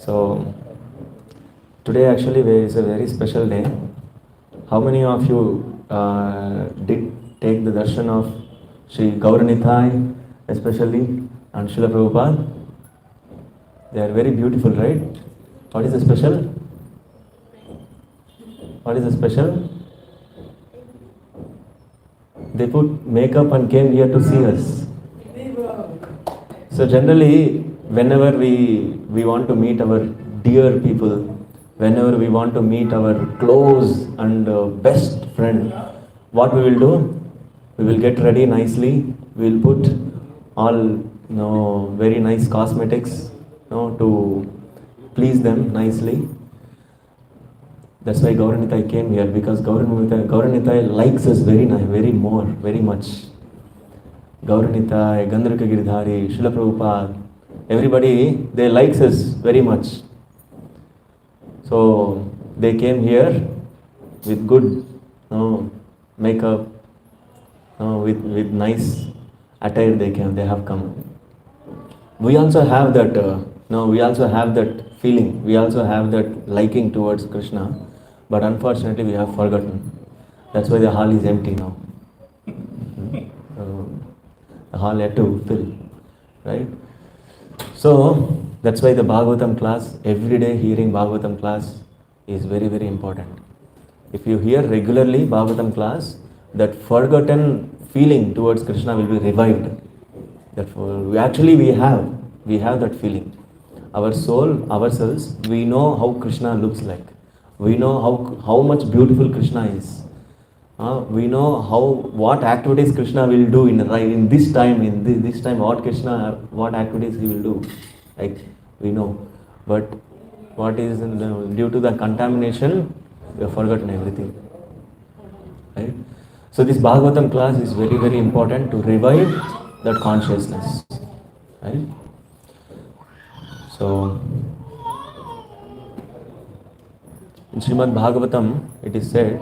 So today actually is a very special day. How many of you did take the darshan of Sri Gauranithai, especially, and Srila Prabhupada? They are very beautiful, right? What is the special? What is the special? They put makeup and came here to see us. So generally, whenever we want to meet our dear people, whenever we want to meet our close and best friend, what we will do? We will get ready nicely. We will put all very nice cosmetics to please them nicely. That's why Gauranithai came here, because Gauranithai likes us very much. Gauranithai, Gandharika Giridhari, Srila Prabhupada, everybody, they likes us very much. So they came here with good makeup, with nice attire. They have come. We also have that. We also have that feeling. We also have that liking towards Krishna, but unfortunately we have forgotten. That's why the hall is empty now. The hall had to fill, right? So that's why the Bhagavatam class, every day hearing Bhagavatam class is very important. If you hear regularly Bhagavatam class, that forgotten feeling towards Krishna will be revived. We have that feeling. Our soul, ourselves, we know how Krishna looks like. We know how much beautiful Krishna is. We know what activities Krishna will do in this time. This time, what activities he will do. Like we know, but what is due to the contamination, we have forgotten everything. Right? So this Bhagavatam class is very important to revive that consciousness. Right? So in Srimad Bhagavatam, it is said,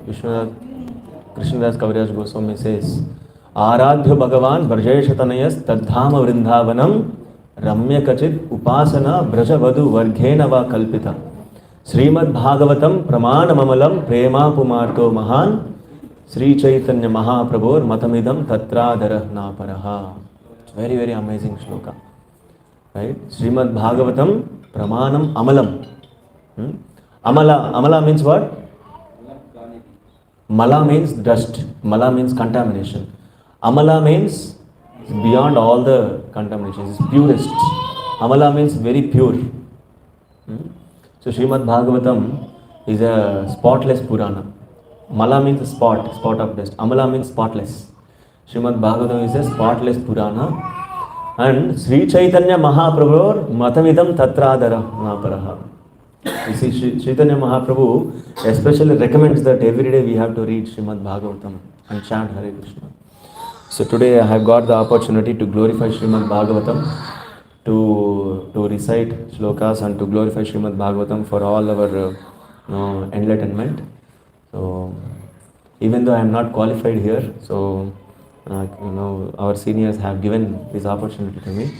Krishnadas Kaviraj Goswami says, Aradhya Bhagavan Brajeshatanayas Tadhama Vrindavanam Ramya Kachit Upasana Brajavadu Varghena Va Kalpita Srimad Bhagavatam Pramanamamalam Prema Pumarto Mahan Sri Chaitanya Mahaprabhur Matamidam Tatradara Naparaha. It's very amazing shloka. Right? Srimad Bhagavatam Pramanam Amalam. Amala means what? Mala means dust. Mala means contamination. Amala means beyond all the contaminations. It's purest. Amala means very pure. So Srimad Bhagavatam is a spotless Purana. Mala means spot of dust. Amala means spotless. Srimad Bhagavatam is a spotless Purana. And Sri Chaitanya Mahaprabhu Matamidam Tatradara Naparaha. You see, Chaitanya Mahaprabhu especially recommends that every day we have to read Srimad Bhagavatam and chant Hare Krishna. So today I have got the opportunity to glorify Srimad Bhagavatam, to recite shlokas and to glorify Srimad Bhagavatam for all our enlightenment. So even though I am not qualified here, so our seniors have given this opportunity to me.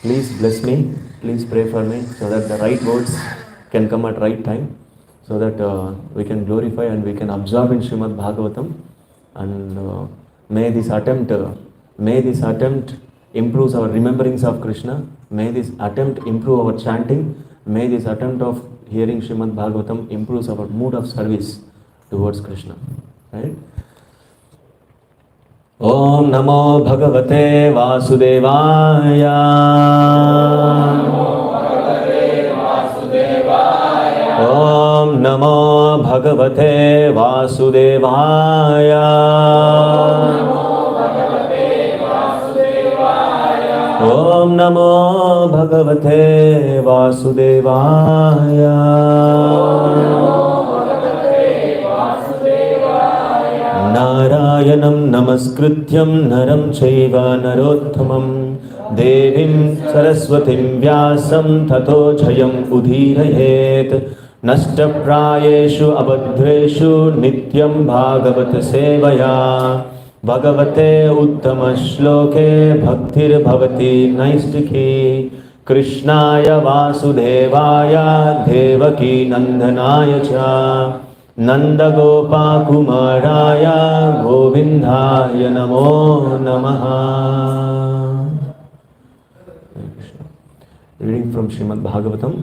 Please bless me, please pray for me, so that the right words can come at right time, so that we can glorify and we can absorb in Srimad Bhagavatam, and may this attempt improves our rememberings of Krishna. May this attempt improve our chanting. May this attempt of hearing Srimad Bhagavatam improves our mood of service towards Krishna. Right? Om Namo Bhagavate Vasudevaya. Om Namo Bhagavate Vasudevaya. Om Namo Bhagavate Vasudevaya. Narayanam Namaskrityam Naram Chaiva Narottamam Devim Saraswatim Vyasam Tato Jayam Udhirayet Nashtaprayeshu Abadreshu Nityam Bhagavat Sevaya Bhagavate Uttama Shloke Bhaktir Bhavati Naistiki कृष्णाय वासुदेवाय देवकी नंदनाय च नंदगोपाकुमाराय गोविंदाय नमो नमः. Reading from Srimad Bhagavatam,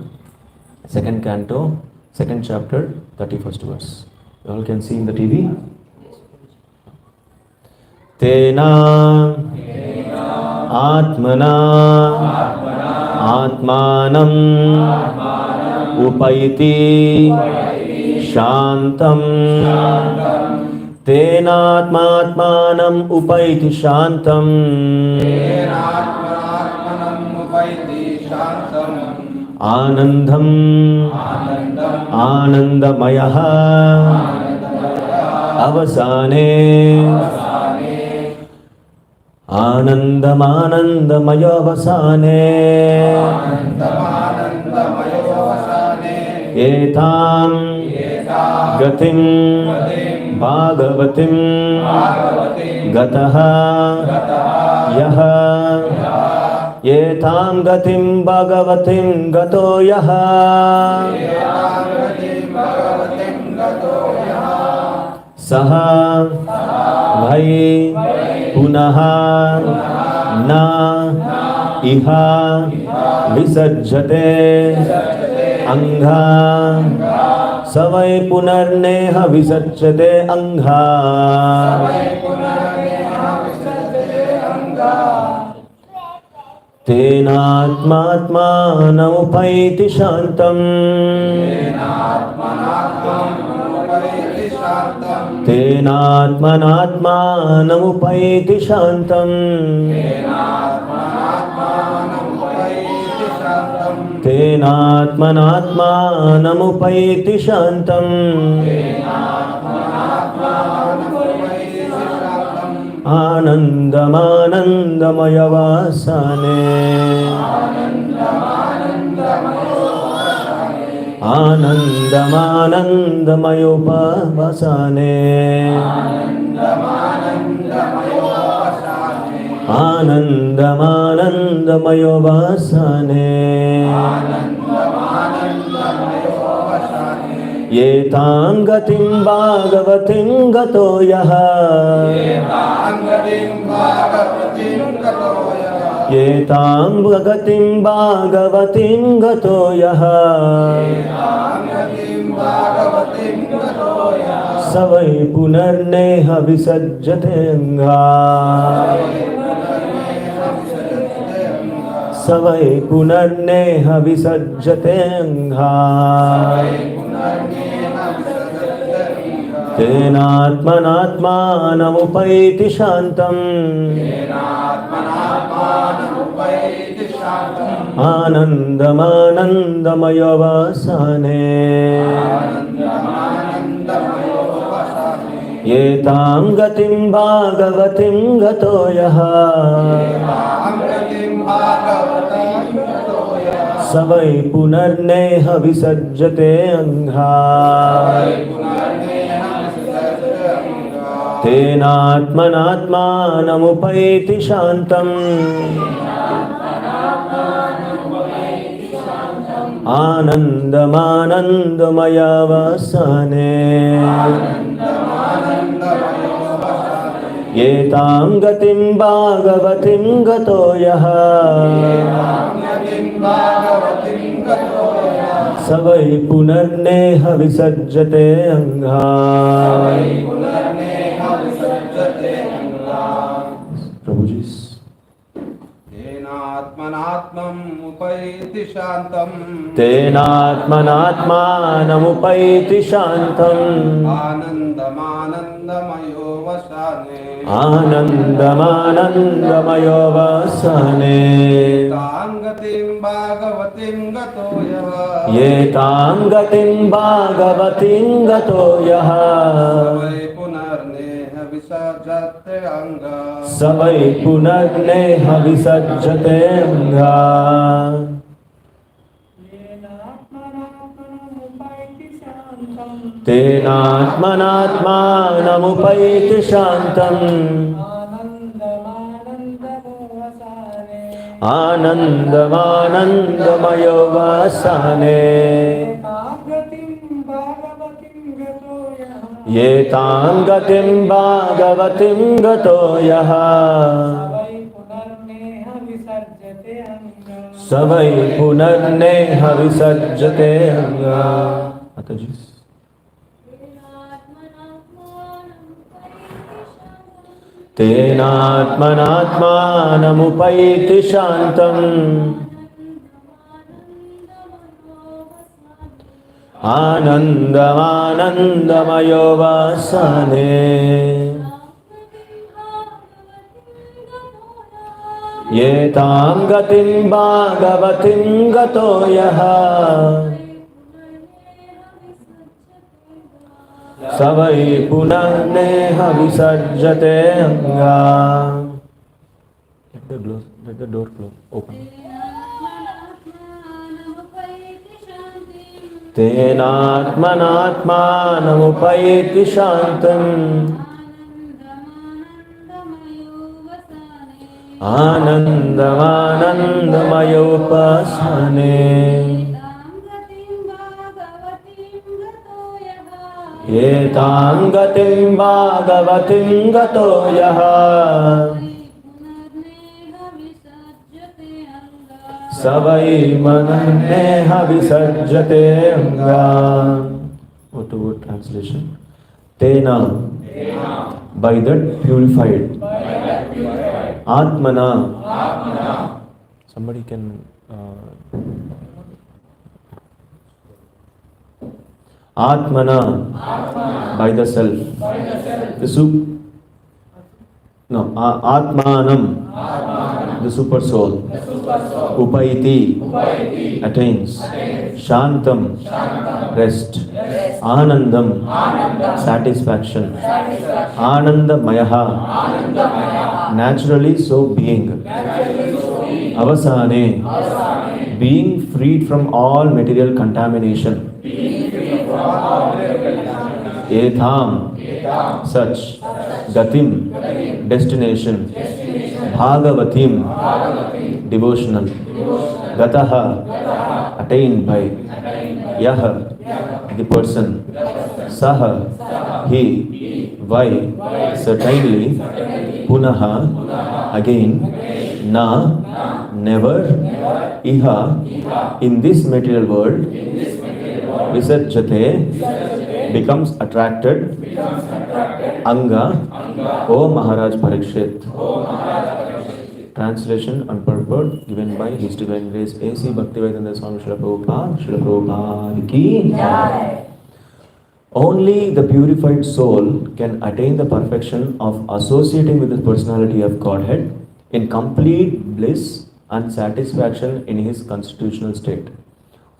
second canto, second chapter, 31st verse. You all can see in the TV. Tena Atmana Atmanam Upaiti Shantam. Tena Atmanam Upaiti Shantam. Anandam Anandamayah Avasane. Anandamaya vasane. Etam gatim bhagavatim gataha yaha. Etam gatim bhagavatim gato yaha. Saha bhai punaha na iha visajjate angha. Savai punarneha visajjate angha. Tenatmatmanaupaiti shantam. Tenatmanatmanamupaiti shantam. Tenatmanatmanamupaiti shantam. Anandamanandamaya vasane. Anandamanandamayopa-vasane. Anandamanandamayo-vasane. Yetam gatim bhagavatim gato yaha. Yetam gatim bhagavatim gato yaha. Savai punarneha visajjate angha. Savai punarneha visajjate angha. Tenatmanatmanamupaiti shantam. Anandamanandamaya vasane. Yetam gatim bhagavatim gato yaha. Savai punarneha visajjate angha. Tenatmanatmanamupaiti shantam. Anandamanandamaya vasane. Yetam gatim bhagavatim gato yaha. Savai punarneha visajjate angha. Prabhuji's. Tenatmanatmamupaiti shantam. Tenatmanatmanamupaiti shantam. Anandamanandamayo vasane. Anandamanandamayo vasane. Yetam gatim bhagavatim gato yaha. Yetam gatim bhagavatim gato yaha. Savai punarneha visajjate angha. Tenatmanatmanamupaiti shantam. Anandamayo vasane. Yetam gatim bhagavatim gato yaha. Savai punarneha visarjate anga. Mataji. Tenatmanatmanamupayiti shantam. Anandamayo vasane. Yetam gatim bhagavatim gato yaha. Savai punarneha visarjate anga. Let the door close. Open. Tenatmanatmanamupayiti shantam. Anandamayo pasane. Yetam gatim bhagavatim gato yaha. Savai mananneha visarjate anga. Word to word translation. Tena, by that purified. Atmana, somebody can Atmana, by the self. The Atmanam, the super soul. Upayiti, attains. Shantam, rest. Anandam, satisfaction. Anandamayaha, naturally so being. Avasane, being freed from all material contamination. Etham, such. Gatim, destination. Bhagavatim, devotional. Gataha, attained by. Yaha, the person. Saha, he. Why, certainly. Punaha, again. Na, never. Iha, in this material world. Visarjate, becomes attracted. Anga, O Maharaj Parikshit. Translation and purport given by His Divine Grace A.C. Bhaktivedanta Swami Srila Prabhupada ki jai. Only the purified soul can attain the perfection of associating with the personality of Godhead in complete bliss and satisfaction in his constitutional state.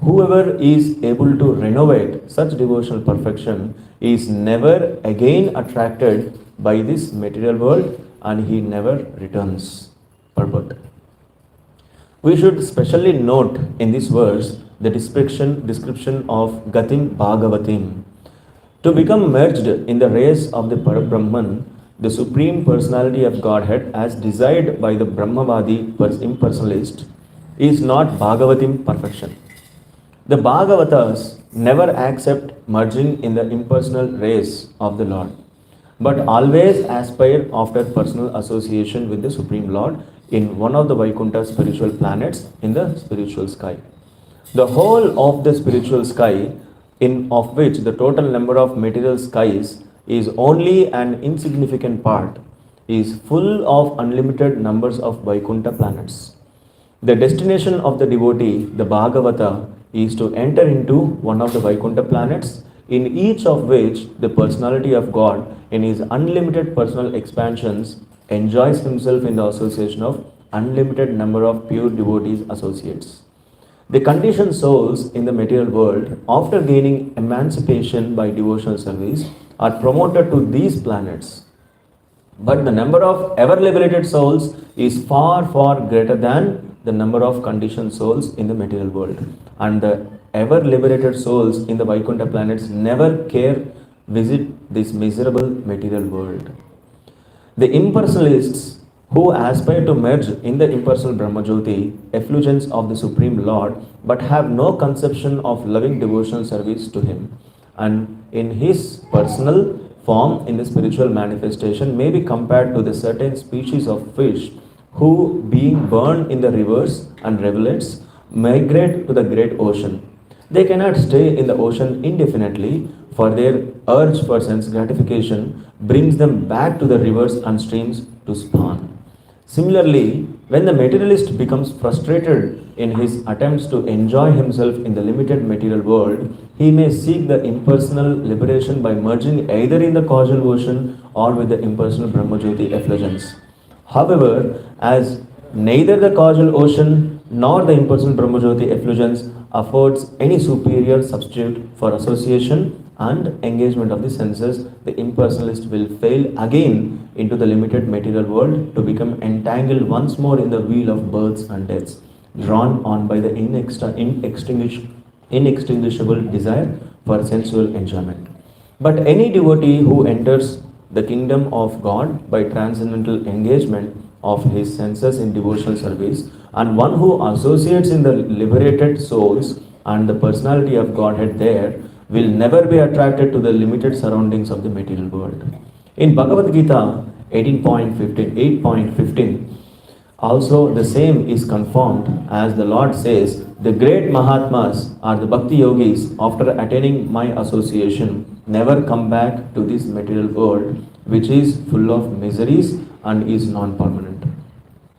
Whoever is able to renovate such devotional perfection is never again attracted by this material world and he never returns. Purport. We should specially note in this verse the description of Gatim Bhagavatim. To become merged in the race of the Parabrahman, the Supreme Personality of Godhead as desired by the Brahmavadi impersonalist, is not Bhagavatim perfection. The Bhagavatas never accept merging in the impersonal race of the Lord, but always aspire after personal association with the Supreme Lord in one of the Vaikuntha spiritual planets in the spiritual sky. The whole of the spiritual sky, of which the total number of material skies is only an insignificant part, is full of unlimited numbers of Vaikuntha planets. The destination of the devotee, the Bhagavata, is to enter into one of the Vaikuntha planets, in each of which the personality of God, in his unlimited personal expansions, enjoys himself in the association of unlimited number of pure devotees associates. The conditioned souls in the material world, after gaining emancipation by devotional service, are promoted to these planets. But the number of ever liberated souls is far, far greater than the number of conditioned souls in the material world. And the ever liberated souls in the Vaikuntha planets never visit this miserable material world. The impersonalists who aspire to merge in the impersonal Brahmajyoti effulgence of the Supreme Lord, but have no conception of loving devotional service to Him. And in His personal form, in the spiritual manifestation, may be compared to the certain species of fish who, being burned in the rivers and rivulets, migrate to the great ocean. They cannot stay in the ocean indefinitely, for their urge for sense gratification brings them back to the rivers and streams to spawn. Similarly, when the materialist becomes frustrated in his attempts to enjoy himself in the limited material world, he may seek the impersonal liberation by merging either in the causal ocean or with the impersonal Brahmajyoti effulgence. However, as neither the causal ocean nor the impersonal Brahmajyoti effulgence affords any superior substitute for association and engagement of the senses, the impersonalist will fail again into the limited material world to become entangled once more in the wheel of births and deaths, drawn on by the inextinguishable desire for sensual enjoyment. But any devotee who enters the kingdom of God by transcendental engagement of his senses in devotional service, and one who associates in the liberated souls and the personality of Godhead there, will never be attracted to the limited surroundings of the material world. In Bhagavad Gita 8.15, also the same is confirmed as the Lord says, the great Mahatmas or the Bhakti Yogis, after attaining my association, never come back to this material world, which is full of miseries and is non-permanent.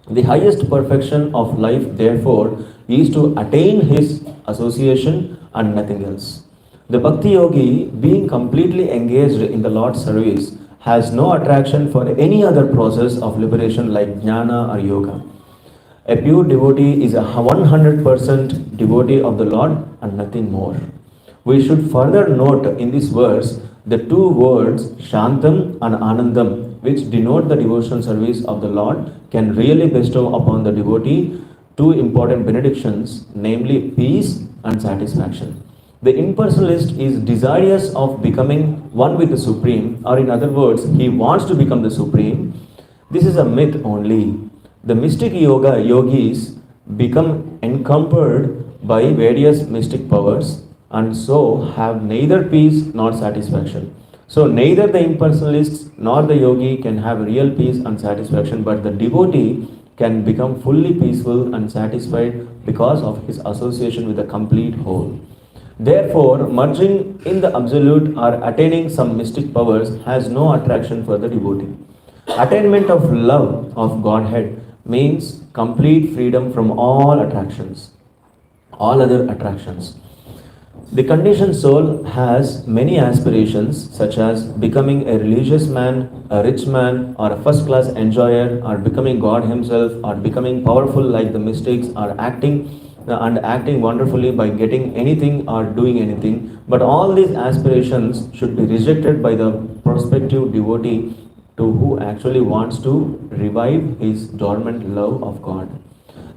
The highest perfection of life, therefore, is to attain his association and nothing else. The Bhakti Yogi, being completely engaged in the Lord's service, has no attraction for any other process of liberation like jnana or yoga. A pure devotee is a 100% devotee of the Lord and nothing more. We should further note in this verse the two words Shantam and Anandam, which denote the devotional service of the Lord, can really bestow upon the devotee two important benedictions, namely peace and satisfaction. The impersonalist is desirous of becoming one with the Supreme, or in other words, he wants to become the Supreme. This is a myth only. The mystic yoga yogis become encumbered by various mystic powers and so have neither peace nor satisfaction. So neither the impersonalists nor the yogi can have real peace and satisfaction, but the devotee can become fully peaceful and satisfied because of his association with the complete whole. Therefore, merging in the absolute or attaining some mystic powers has no attraction for the devotee. Attainment of love of Godhead means complete freedom from all attractions, all other attractions. The conditioned soul has many aspirations, such as becoming a religious man, a rich man, or a first class enjoyer, or becoming God Himself, or becoming powerful like the mystics, or acting wonderfully by getting anything or doing anything. But all these aspirations should be rejected by the prospective devotee to who actually wants to revive his dormant love of God.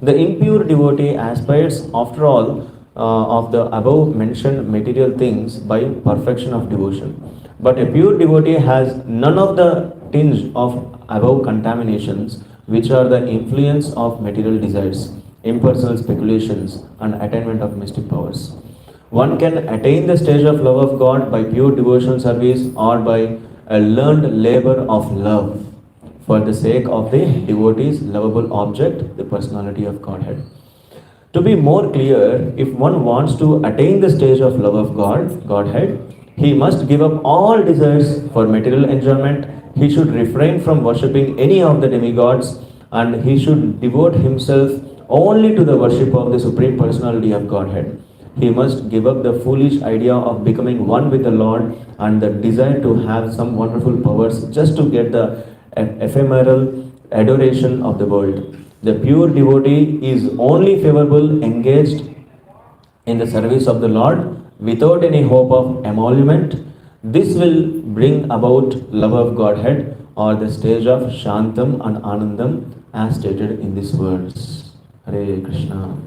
The impure devotee aspires, after all, of the above mentioned material things by perfection of devotion. But a pure devotee has none of the tinge of above contaminations, which are the influence of material desires, impersonal speculations, and attainment of mystic powers. One can attain the stage of love of God by pure devotional service or by a learned labor of love for the sake of the devotee's lovable object, the personality of Godhead. To be more clear, if one wants to attain the stage of love of Godhead, he must give up all desires for material enjoyment. He should refrain from worshipping any of the demigods, and he should devote himself only to the worship of the Supreme Personality of Godhead. He must give up the foolish idea of becoming one with the Lord and the desire to have some wonderful powers just to get the ephemeral adoration of the world. The pure devotee is only favorable engaged in the service of the Lord without any hope of emolument. This will bring about love of Godhead or the stage of Shantam and Anandam as stated in this verse. Hare Krishna.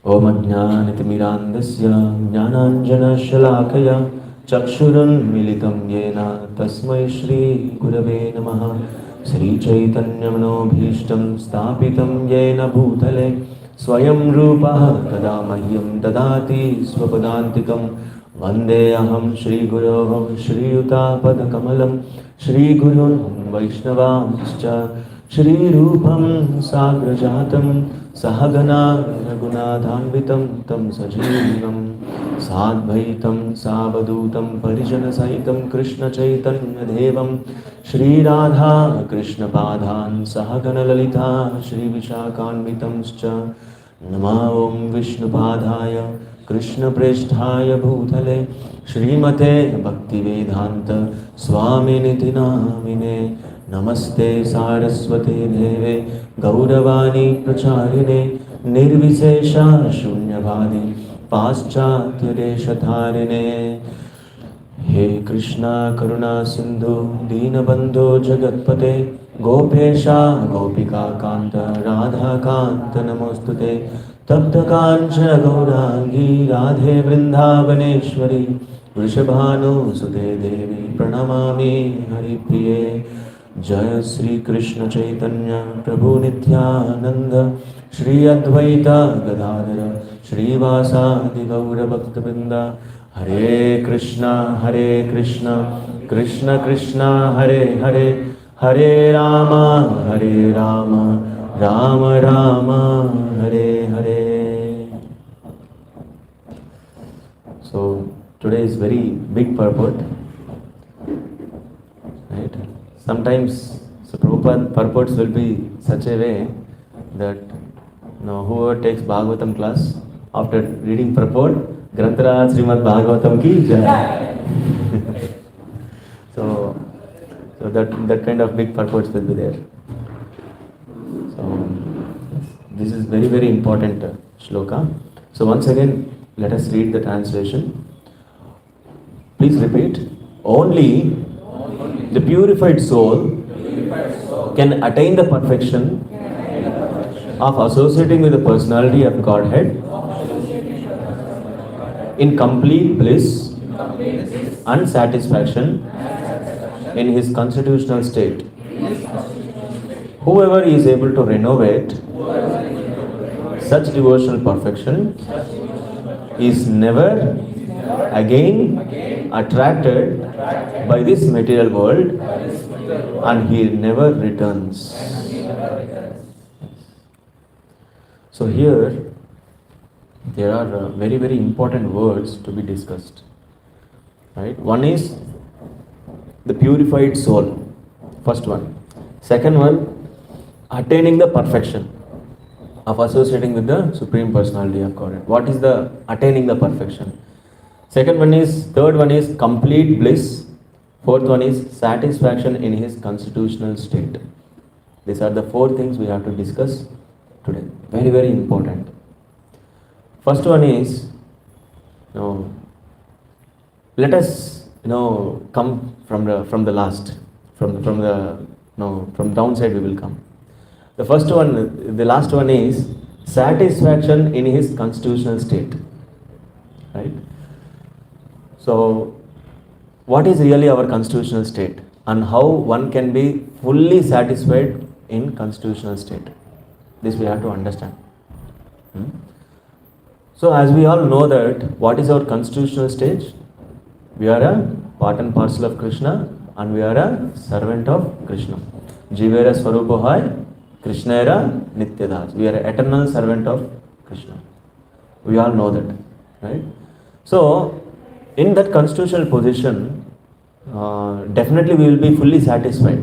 Om Ajnanatimirandasya Jnananjana Shalakaya Chakshurun Militam Yena Tasmai Shri Gurave Namaha श्रीचैतन्यमनोभीष्टं स्थापितं येन भूतले स्वयं रूपः तदा मह्यं ददाति स्वपदान्तिकं वन्देऽहं श्रीगुरोः श्रीयुतापदकमलं श्रीगुरुं वैष्णवांश्च श्रीरूपं साग्रजातं सहगना रघुनाथान्वितं तं सजीवं साद्वैतं सावधूतं परिजनसहितं कृष्णचैतन्यदेवं श्रीराधा कृष्णपादान् सहगणललिता श्रीविशाखान्वितंश्च नमो ॐ विष्णुपादाय कृष्णप्रेष्ठाय भूतले श्रीमते भक्तिवेदान्त स्वामिनिति नामिने नमस्ते सारस्वते देवे गौरवाणी प्रचारिणे निर्विशेषा शून्यवादी पाश्चात्यदेशधारिणे हे कृष्णा करुणा सिंधु दीनबंधो जगत्पते गोपेशा गोपिका कांत राधा कांत नमोस्तुते तप्त कांचन गौरांगी राधे वृंदावनेश्वरी वृषभानुसुते देवी प्रणमामि हरिप्रिये जय श्री कृष्ण चैतन्य प्रभु नित्यानंद श्री अद्वैत गदाधर श्रीवासादि गौरभक्तवृंद हरे Krishna Krishna Krishna Hare Hare Hare Ram Ram Ram Hare Hare. So today is very big purport, right? Sometimes so Prabhupada purports will be such a way that whoever takes Bhagavatam class after reading purport, Grantaraj Srimad Bhagavatam ki jai. so that kind of big purports will be there. So this is very very important shloka. So once again let us read the translation. Please repeat. Only the purified soul can attain the perfection of associating with the personality of Godhead in complete bliss and satisfaction in his constitutional state. Whoever is able to renovate such devotional perfection is never again attracted by this material world and he never returns. So here there are very very important words to be discussed, right? One is the purified soul, first one. Second one, attaining the perfection of associating with the Supreme Personality of Godhead. What is the attaining the perfection? Third one is complete bliss. Fourth one is satisfaction in his constitutional state. These are the four things we have to discuss today. Very very important. First one is, let us come from the last, from downside we will come. The last one is satisfaction in his constitutional state, right? So what is really our constitutional state and how one can be fully satisfied in constitutional state? This we have to understand. So as we all know that what is our constitutional stage? We are a part and parcel of Krishna and we are a servant of Krishna. Jivera Swarupa Hai, Krishna era Nityadas. We are an eternal servant of Krishna. We all know that, right? So in that constitutional position, definitely we will be fully satisfied,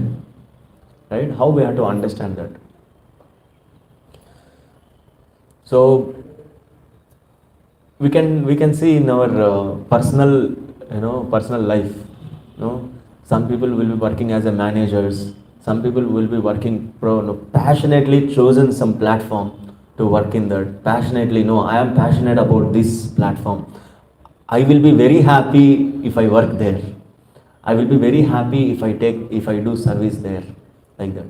right? How we have to understand that? So we can see in our personal life, some people will be working as a managers, some people will be working passionately chosen some platform to work in that. Passionately, I am passionate about this platform. I will be very happy if I work there. I will be very happy if I do service there, like that,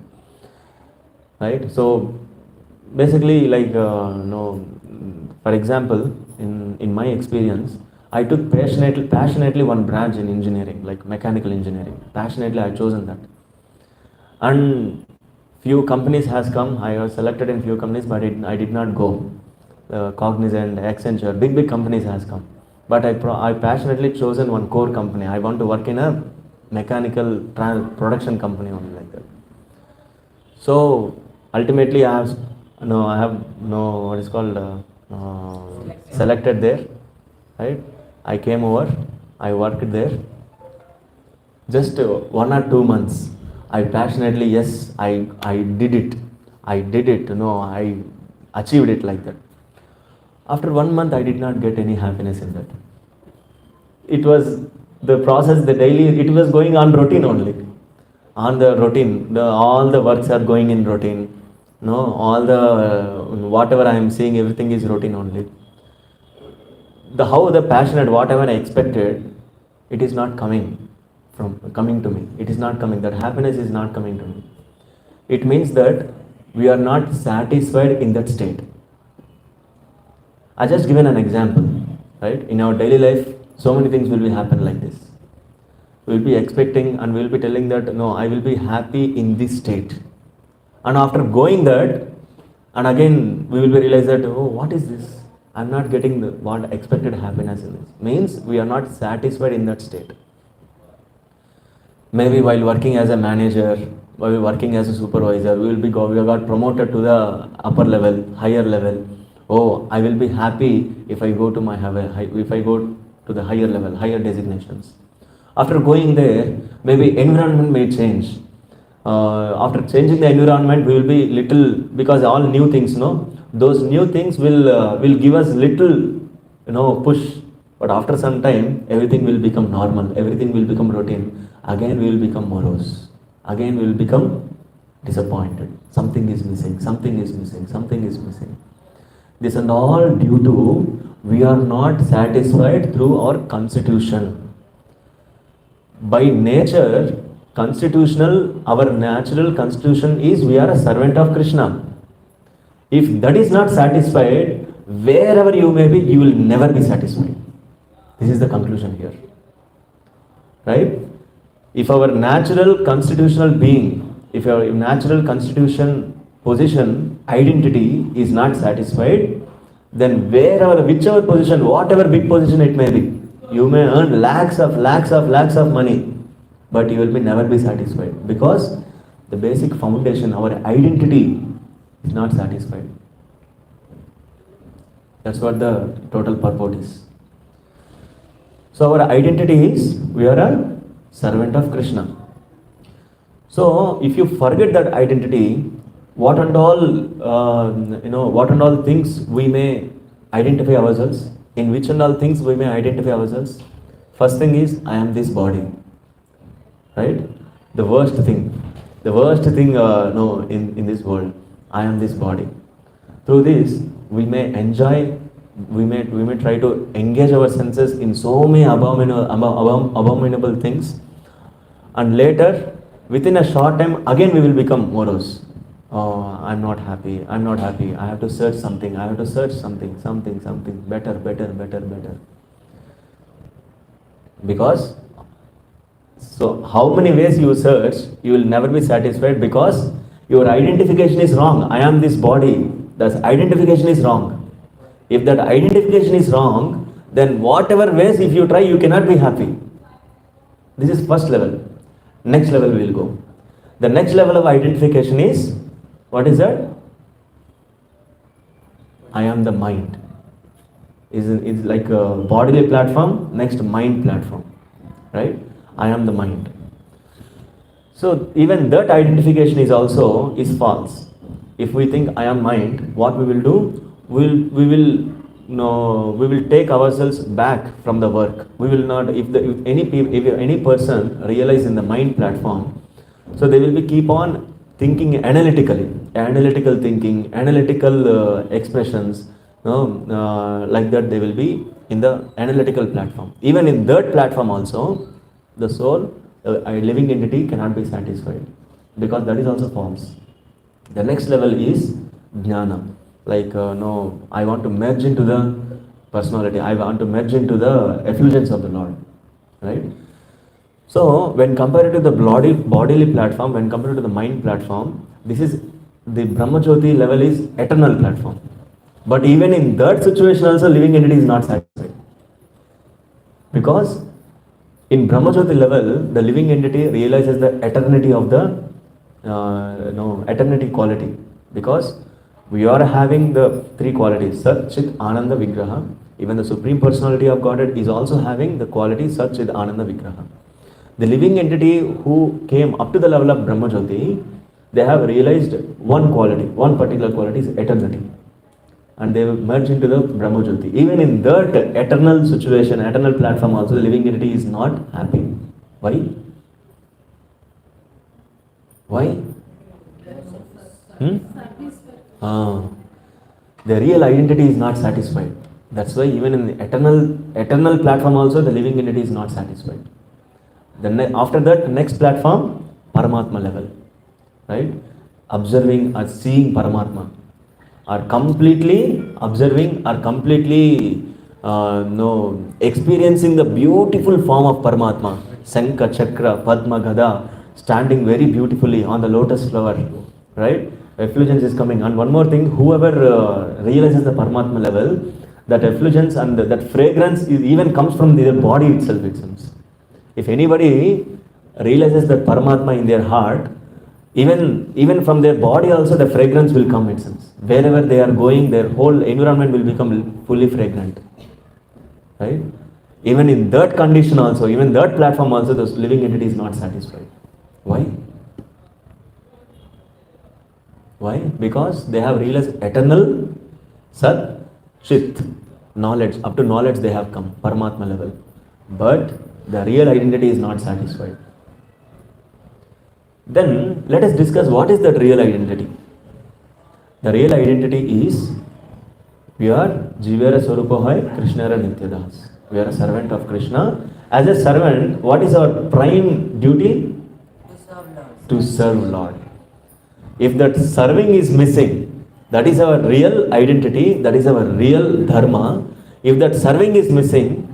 right? So basically, for example, in my experience, I took passionately one branch in engineering, like mechanical engineering. Passionately I chosen that. And few companies has come. I was selected in few companies, but I did not go. Cognizant, Accenture, big companies has come. But I passionately chosen one core company. I want to work in a mechanical production company only like that. So ultimately, I have no what is called selected there, right? I came over, I worked there. Just 1 or 2 months, I passionately, yes, I did it. I did it. I achieved it like that. After 1 month, I did not get any happiness in that. It was the process, the daily, it was going on routine only. On the routine, all the works are going in routine. No, all the whatever I am seeing, everything is routine only. How the passionate, whatever I expected, it is not coming to me. It is not coming. That happiness is not coming to me. It means that we are not satisfied in that state. I just given an example, right? In our daily life, so many things will be happen like this. We will be expecting and we will be telling that no, I will be happy in this state. And after going that, and again we will be realize that oh, what is this? I'm not getting what expected happiness in this. Means we are not satisfied in that state. Maybe while working as a manager, while working as a supervisor, we got promoted to the upper level, higher level. Oh, I will be happy if I go to the higher level, higher designations. After going there, maybe environment may change. After changing the environment, we will be little, because all new things, those new things will give us little, push. But after some time, everything will become normal. Everything will become routine. Again, we will become morose. Again, we will become disappointed. Something is missing. Something is missing. Something is missing. This and all due to we are not satisfied through our constitution. By nature, our natural constitution is we are a servant of Krishna. If that is not satisfied, wherever you may be, you will never be satisfied. This is the conclusion here. Right? If our natural constitutional being, if our natural constitution position, identity is not satisfied, then whichever position, whatever big position it may be, you may earn lakhs of money, but you will never be satisfied because the basic foundation, our identity, is not satisfied. That's what the total purport is. So our identity is we are a servant of Krishna. So if you forget that identity, what and all things we may identify ourselves, in which and all things we may identify ourselves. First thing is I am this body, right? The worst thing in this world, I am this body. Through this we may enjoy, we may try to engage our senses in so many abominable things, and later within a short time again we will become morose. Oh, I'm not happy. I have to search something. Something better. Because so how many ways you search, you will never be satisfied because your identification is wrong. I am this body. That identification is wrong. If that identification is wrong, then whatever ways if you try, you cannot be happy. This is first level. Next level we will go. The next level of identification is, what is that? I am the mind. It's like a bodily platform, next mind platform, right? I am the mind. So even that identification is false. If we think I am mind, what we will do? We will take ourselves back from the work. We will not. If any person realize in the mind platform, so they will be keep on thinking analytical thinking, analytical expressions. Like that they will be in the analytical platform. Even in that platform also, the soul, a living entity cannot be satisfied because that is also false. The next level is jnana. Like I want to merge into the personality. I want to merge into the effulgence of the Lord, right? So when compared to the bodily platform, when compared to the mind platform, this is the Brahmajyoti level is eternal platform. But even in that situation also living entity is not satisfied. Because in Brahmajyoti level, the living entity realizes the eternity of the eternity quality. Because we are having the three qualities, Sat, Chit, Ananda, Vigraha. Even the Supreme Personality of Godhead is also having the quality Sat, Chit, Ananda, Vigraha. The living entity who came up to the level of Brahmajyoti, they have realized one quality, one particular quality is eternity. And they will merge into the Brahmajyoti. Even in that eternal situation, eternal platform also, the living entity is not happy. Why? Why? Hmm? The real identity is not satisfied. That's why even in the eternal platform also, the living entity is not satisfied. Then after that, next platform, Paramatma level, right? Observing or seeing Paramatma, or completely observing, or completely experiencing the beautiful form of Paramatma, Shankha, Chakra, Padma, Gada, standing very beautifully on the lotus flower, right? Effulgence is coming. And one more thing, whoever realizes the Paramatma level, that effulgence and that fragrance even comes from their body itself, it seems. If anybody realizes that Paramatma in their heart, even from their body also the fragrance will come, it seems. Wherever they are going, their whole environment will become fully fragrant. Right? Even in that condition also, even that platform also, the living entity is not satisfied. Why? Why? Because they have realized eternal Sat, Chit, knowledge. Up to knowledge they have come, Paramatma level. But the real identity is not satisfied. Then let us discuss what is that real identity. The real identity is we are Jivera Swarupohai Krishnara Nityadas. We are a servant of Krishna. As a servant, what is our prime duty? To serve Lord. If that serving is missing, that is our real identity, that is our real dharma. If that serving is missing,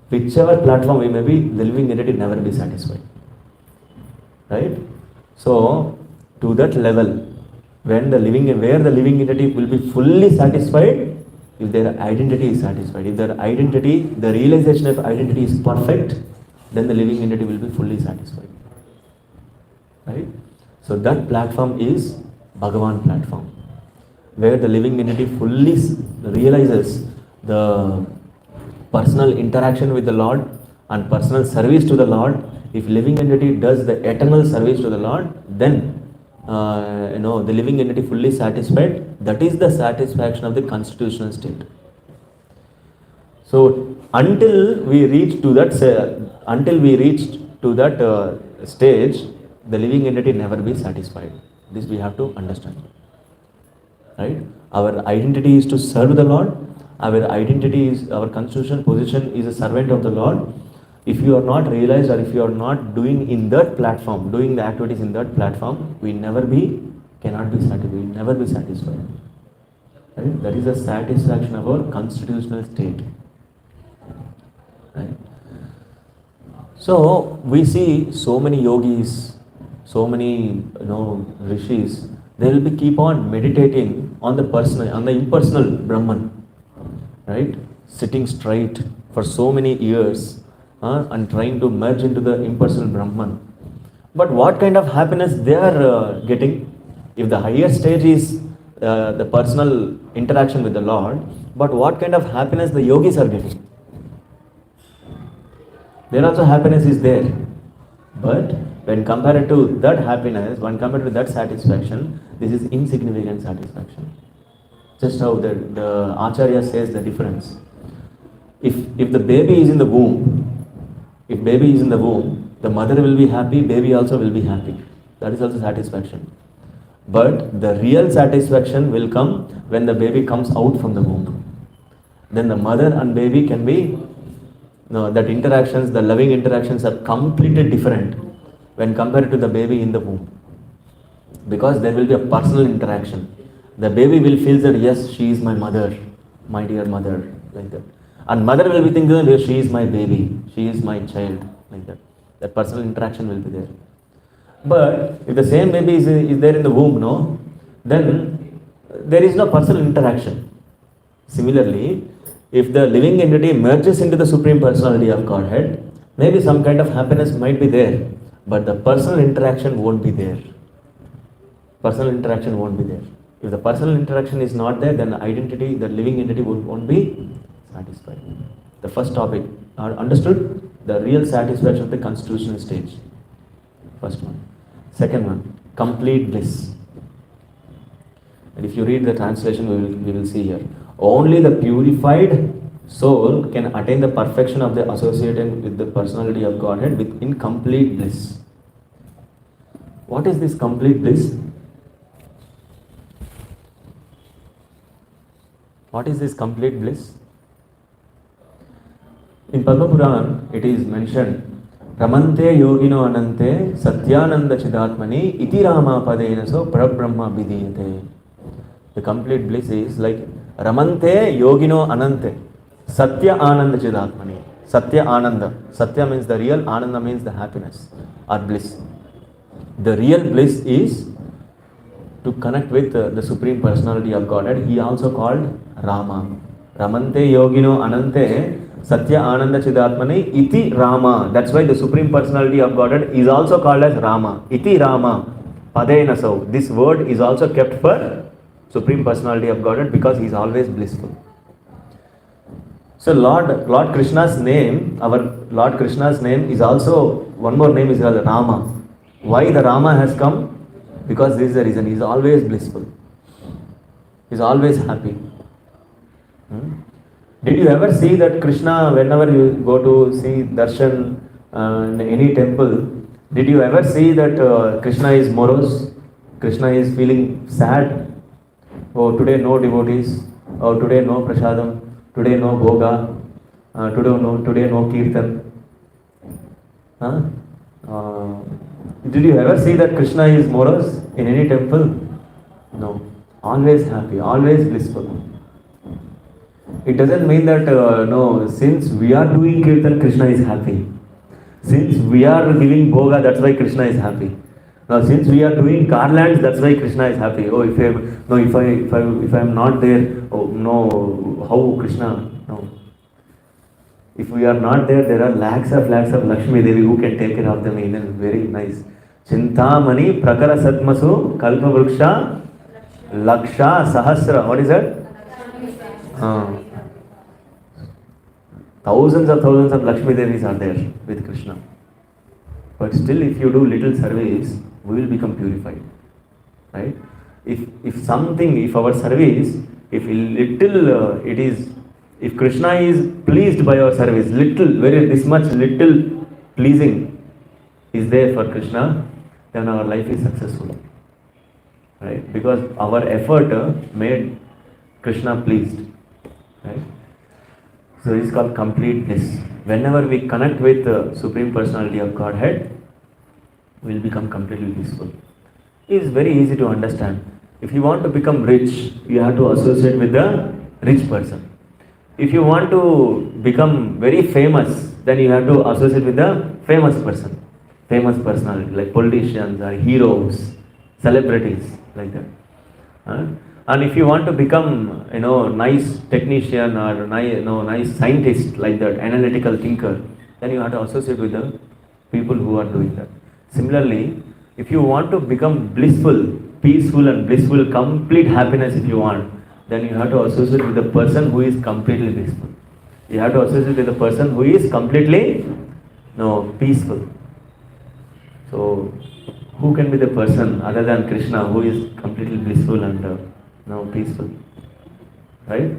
whichever platform we may be, the living entity never be satisfied. Right? So, to that level, where the living entity will be fully satisfied, if their identity is satisfied. If their identity, the realization of identity is perfect, then the living entity will be fully satisfied. Right? So that platform is Bhagavan platform, where the living entity fully realizes the personal interaction with the Lord and personal service to the Lord. If living entity does the eternal service to the Lord, then the living entity fully satisfied. That is the satisfaction of the constitutional state. So until we reach to that stage, the living entity never be satisfied. This we have to understand. Right? Our identity is to serve the Lord. Our identity is, our constitutional position is a servant of the Lord. If you are not realized, or if you are not doing in that platform, doing the activities in that platform, we never cannot be satisfied. We will never be satisfied. Right? That is the satisfaction of our constitutional state. Right? So we see so many yogis, so many rishis. They will be keep on meditating on the personal, on the impersonal Brahman, right? Sitting straight for so many years and trying to merge into the impersonal Brahman. But what kind of happiness they are getting? If the higher stage is the personal interaction with the Lord, but what kind of happiness the yogis are getting? There also happiness is there. But when compared to that happiness, when compared to that satisfaction, this is insignificant satisfaction. Just how the Acharya says the difference. If the baby is in the womb, the mother will be happy, baby also will be happy. That is also satisfaction. But the real satisfaction will come when the baby comes out from the womb. Then the mother and baby can be, that interactions, the loving interactions are completely different when compared to the baby in the womb. Because there will be a personal interaction. The baby will feel that, yes, she is my mother, my dear mother, like that. And mother will be thinking that, yes, she is my baby, she is my child, like that. That personal interaction will be there. But if the same baby is there in the womb, no, then there is no personal interaction. Similarly, if the living entity merges into the Supreme Personality of Godhead, maybe some kind of happiness might be there, but the personal interaction won't be there. Personal interaction won't be there. If the personal interaction is not there, then the identity, the living entity won't be satisfied. The first topic, understood? The real satisfaction of the constitutional stage. First one. Second one, complete bliss. And if you read the translation, we will see here. Only the purified soul can attain the perfection of the associated with the personality of Godhead in complete bliss. What is this complete bliss? What is this complete bliss? In Padma Puran, it is mentioned, Ramante yogino anante satyananda chidatmani iti rama padena so prabrahma vidiyate. The complete bliss is like Ramante yogino anante satya ananda chidatmani. Satya ananda. Satya means the real, ananda means the happiness or bliss. The real bliss is to connect with the Supreme Personality of Godhead. He also called Rama. Ramante yogino anante Satya Ananda Chidatmane iti Rama. That's why the Supreme Personality of Godhead is also called as Rama. Iti Rama Padena so. This word is also kept for Supreme Personality of Godhead because he is always blissful. So Lord Krishna's name, our Lord Krishna's name is also, one more name is called Rama. Why the Rama has come? Because this is the reason. He is always blissful. He is always happy. Did you ever see that Krishna, whenever you go to see darshan in any temple, did you ever see that Krishna is morose? Krishna is feeling sad? Oh, today no devotees. Oh, today no prasadam. Today no bhoga. Today no kirtan. Did you ever see that Krishna is morose in any temple? No. Always happy, always blissful. It doesn't mean that, no, since we are doing kirtan, Krishna is happy. Since we are giving bhoga, that's why Krishna is happy. Now, since we are doing garlands, that's why Krishna is happy. Oh, if I am not there, oh no, how Krishna? No. If we are not there, there are lakhs of Lakshmi Devi who can take care of them. And very nice. Chintamani prakara satmasu kalpa vruksha laksha sahasra. What is that? Thousands of Lakshmi Devis are there with Krishna. But still, if you do little service, we will become purified. Right? If our service, if Krishna is pleased by our service, this much little pleasing is there for Krishna, then our life is successful. Right? Because our effort made Krishna pleased. Right? So it is called complete bliss. Whenever we connect with the Supreme Personality of Godhead, we will become completely blissful. It is very easy to understand. If you want to become rich, you have to associate with the rich person. If you want to become very famous, then you have to associate with the famous person, famous personality like politicians or heroes, celebrities, like that. And if you want to become, nice technician or nice scientist like that, analytical thinker, then you have to associate with the people who are doing that. Similarly, if you want to become blissful, peaceful and blissful, complete happiness if you want, then you have to associate with the person who is completely blissful. You have to associate with the person who is completely peaceful. So, who can be the person other than Krishna who is completely blissful and peaceful? Right?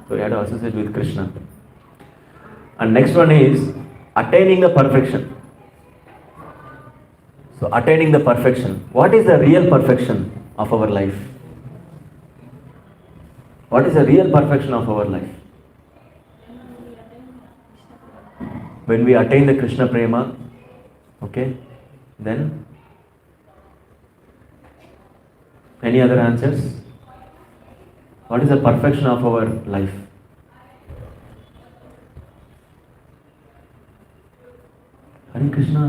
So, you have to associate with Krishna. And next one is attaining the perfection. So, attaining the perfection. What is the real perfection of our life? What is the real perfection of our life? When we attain the Krishna Prema, okay, then any other answers? What is the perfection of our life? Hare Krishna.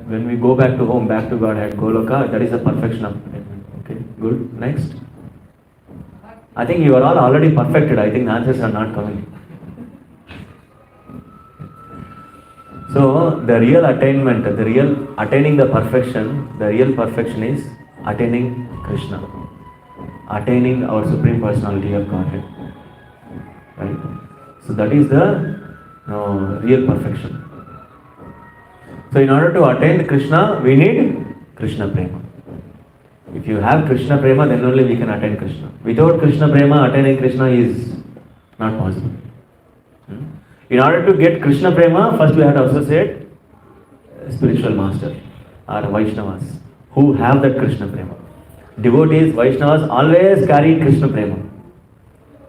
When we go back to home, back to Godhead, Goloka, that is the perfection of contentment. Okay, good. Next. I think you are all already perfected. I think the answers are not coming. So the real attainment, the real attaining the perfection, the real perfection is attaining Krishna, attaining our Supreme Personality of Godhead. Right? So that is the real perfection. So in order to attain Krishna, we need Krishna Prema. If you have Krishna Prema, then only we can attain Krishna. Without Krishna Prema, attaining Krishna is not possible. In order to get Krishna Prema, first we have to associate spiritual master or Vaishnavas who have that Krishna Prema. Devotees, Vaishnavas always carry Krishna Prema.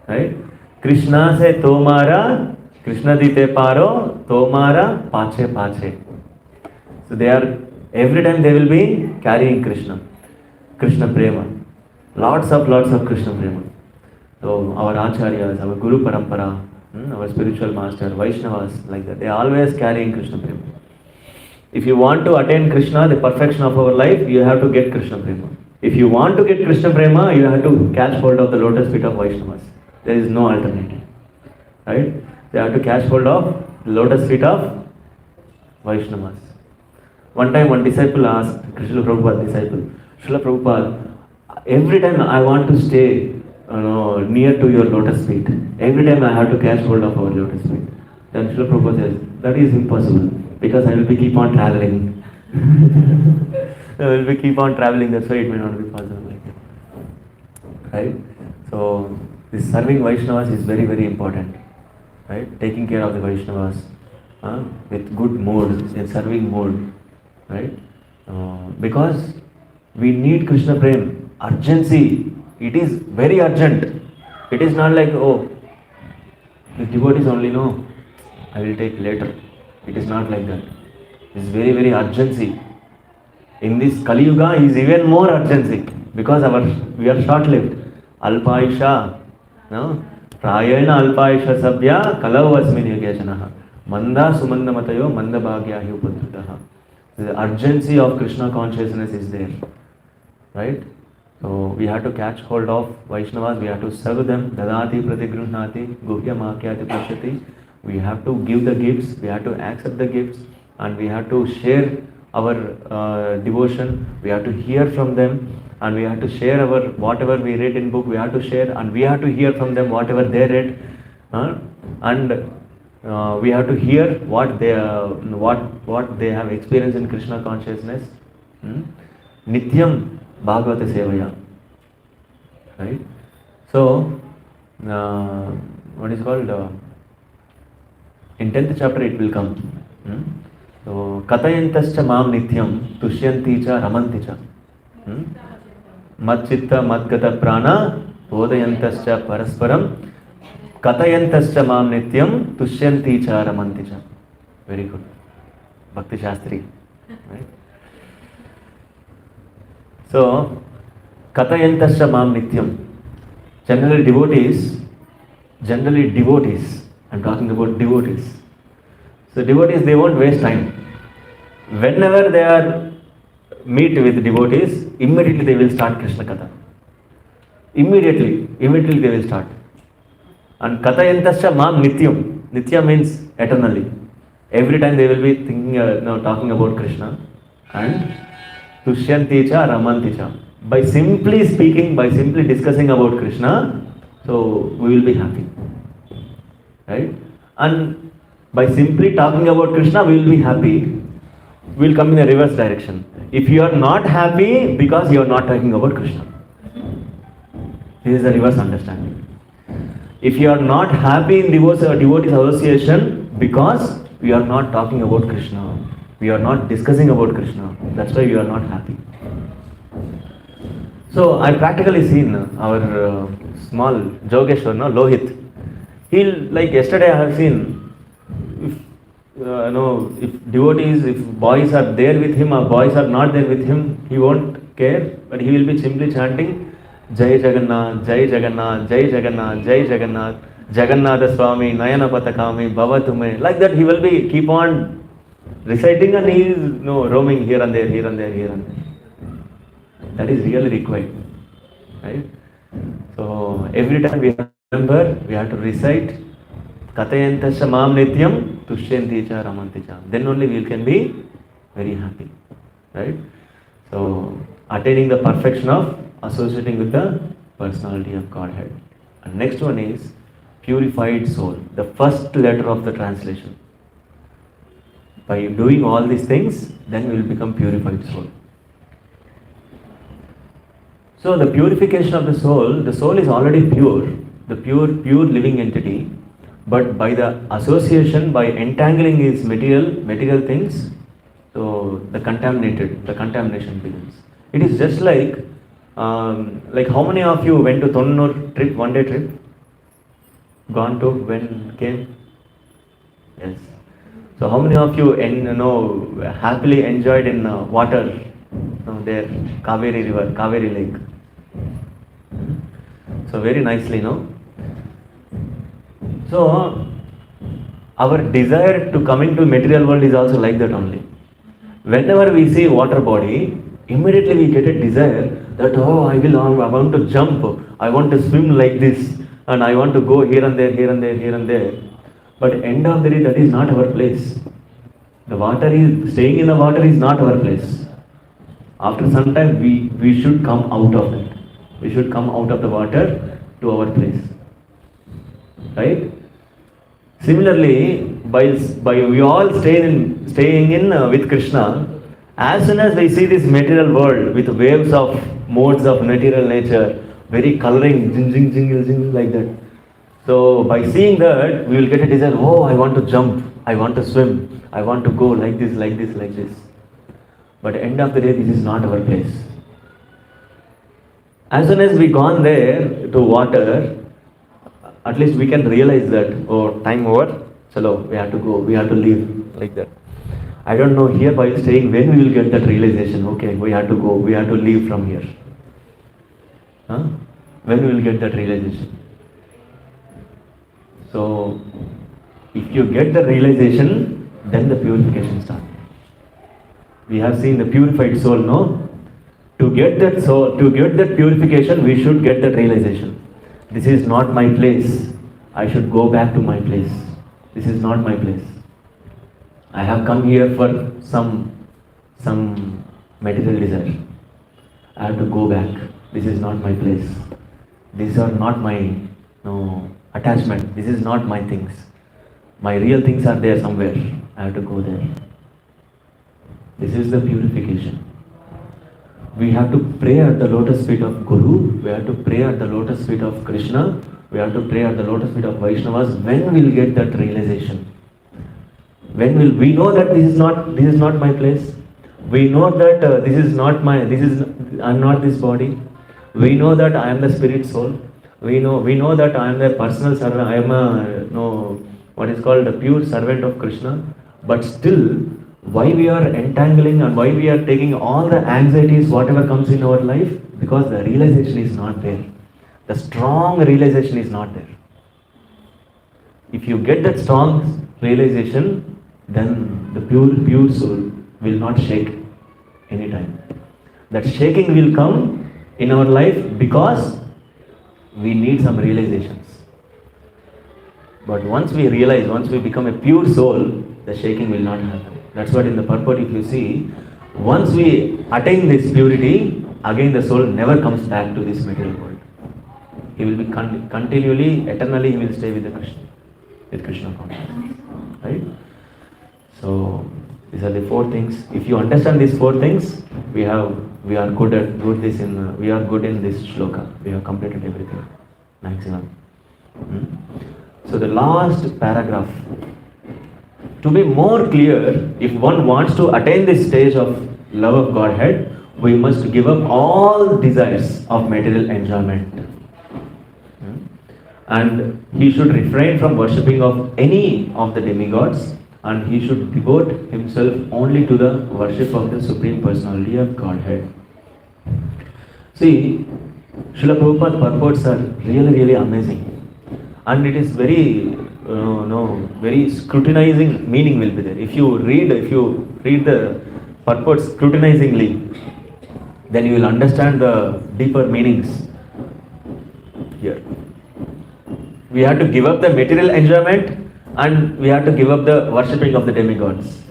Right? Krishna se tomara, Krishna dite paro, tomara pache pache. So they are, every time they will be carrying Krishna Prema. Lots of Krishna Prema. So our Acharyas, our Guru Parampara, our spiritual master, Vaishnavas, like that, they are always carrying Krishna Prema. If you want to attain Krishna, the perfection of our life, you have to get Krishna Prema. If you want to get Krishna Prema, you have to catch hold of the lotus feet of Vaishnavas. There is no alternative. Right? They have to catch hold of the lotus feet of Vaishnavas. One time one disciple asked, Srila Prabhupada disciple, Srila Prabhupada, every time I want to stay near to your lotus feet, every time I have to catch hold of our lotus feet. Then Srila Prabhupada says, that is impossible, because I will be keep on traveling. I will be keep on traveling, that's why it may not be possible like that. Right? So this serving Vaishnavas is very, very important. Right? Taking care of the Vaishnavas with good mood, in serving mood. Right? Because we need Krishna Prem. Urgency. It is very urgent. It is not like, oh, the devotees only know, I will take later. It is not like that. It is very, very urgency. In this Kali Yuga is even more urgency because we are short-lived. Alpaisha, no? Prayena alpaisha sabya kalau asmin yagachanaha. Manda sumanda matayo manda bhagya hi upadritaha. The urgency of Krishna consciousness is there. Right? So we have to catch hold of Vaishnavas, we have to serve them. Dadati pratigruhnati guhya makyati prashati. We have to give the gifts, we have to accept the gifts, and we have to share our devotion. We have to hear from them, and we have to share our whatever we read in book. We have to share, and we have to hear from them whatever they read, and we have to hear what they have experienced in Krishna consciousness. Nityam Bhagavata Sevaya. Right? So, what is called? In 10th chapter it will come. So, Katayantascha Mam Nityam Tushyanti cha Ramanti cha. Mat Chitta Mat Gata Prana Bodayantascha Parasparam Katayantascha Mam Nityam Tushyanti cha Ramanti cha. Very good. Bhakti Shastri. Right? So, Katayantascha Mam Nityam. Generally devotees, I'm talking about devotees. So devotees, they won't waste time. Whenever they are meet with devotees, immediately they will start Krishna Katha. Immediately they will start. And Katayantascha Mam Nityam. Nitya means eternally. Every time they will be thinking, talking about Krishna. And Tushyanti cha Ramanti cha. By simply speaking, by simply discussing about Krishna, so we will be happy. Right? And by simply talking about Krishna, we will be happy. We will come in a reverse direction. If you are not happy because you are not talking about Krishna. This is the reverse understanding. If you are not happy in devotees association because we are not talking about Krishna, we are not discussing about Krishna, that's why we are not happy. So I practically seen our small Jogeshwar, Lohit. Like yesterday I have seen, if devotees, if boys are there with him or boys are not there with him, he won't care, but he will be simply chanting Jai Jagannath, Jai Jagannath, Jai Jagannath, Jai Jagannath, Jagannatha Swami, Nayana Patakami, Bhavatume. Like that, he will be keep on reciting and he is roaming here and there, here and there, here and there. That is really required, right? So every time we have to remember, we have to recite Katayantasya Mam Nityam Tushyanti Cha Ramanti Cha. Then only we can be very happy, right? So attaining the perfection of associating with the personality of Godhead. And next one is purified soul, the first letter of the translation. By doing all these things, then we will become purified soul. So the purification of the soul is already pure, the pure living entity, but by the association, by entangling its material things, so the contamination begins. It is just like how many of you went to Tonnur trip, one day trip? Gone to, when came? Yes. So how many of you happily enjoyed in water, there, Kaveri river, Kaveri lake? So very nicely, no? So our desire to coming to material world is also like that only. Whenever we see water body, immediately we get a desire that, I want to jump, I want to swim like this, and I want to go here and there, here and there, here and there. But end of the day, that is not our place. Staying in the water is not our place. After some time, we should come out of it. We should come out of the water to our place. Right? Similarly, by we all staying in with Krishna, as soon as we see this material world with waves of modes of material nature, very coloring, jing, jingle, jingle, like that. So by seeing that, we will get a desire, I want to jump, I want to swim, I want to go like this, like this, like this. But end of the day, this is not our place. As soon as we gone there to water, at least we can realize that, time over, chalo, we have to go, we have to leave, like that. I don't know here by staying when we will get that realization, okay, we have to go, we have to leave from here. When we will get that realization? So, if you get the realization, then the purification starts. We have seen the purified soul, no? To get that soul, to get that purification, we should get that realization. This is not my place. I should go back to my place. This is not my place. I have come here for some material desire. I have to go back. This is not my place. These are not my attachment. This is not my things. My real things are there somewhere. I have to go there. This is the purification. We have to pray at the lotus feet of Guru. We have to pray at the lotus feet of Krishna. We have to pray at the lotus feet of Vaishnavas. When will get that realization? When will we know that this is not my place? We know that I'm not this body. We know that I am the spirit soul. We know that I am the personal servant. I am a pure servant of Krishna. But still, why we are entangling and why we are taking all the anxieties, whatever comes in our life? Because the realization is not there. The strong realization is not there. If you get that strong realization, then the pure soul will not shake anytime. That shaking will come in our life because we need some realizations. But once we realize, once we become a pure soul, the shaking will not happen. That's what in the purport, if you see, once we attain this purity, again the soul never comes back to this material world. He will be continually, eternally, he will stay with Krishna consciousness. Right? So these are the four things. If you understand these four things, we are good in this shloka. We have completed everything. Maximum. So the last paragraph. To be more clear, if one wants to attain this stage of love of Godhead, we must give up all desires of material enjoyment. And he should refrain from worshipping of any of the demigods, and he should devote himself only to the worship of the Supreme Personality of Godhead. See, Srila Prabhupada purports are really, really amazing. And it is very, very scrutinizing meaning will be there. If you read the purports scrutinizingly, then you will understand the deeper meanings here. We have to give up the material enjoyment and we have to give up the worshipping of the demigods.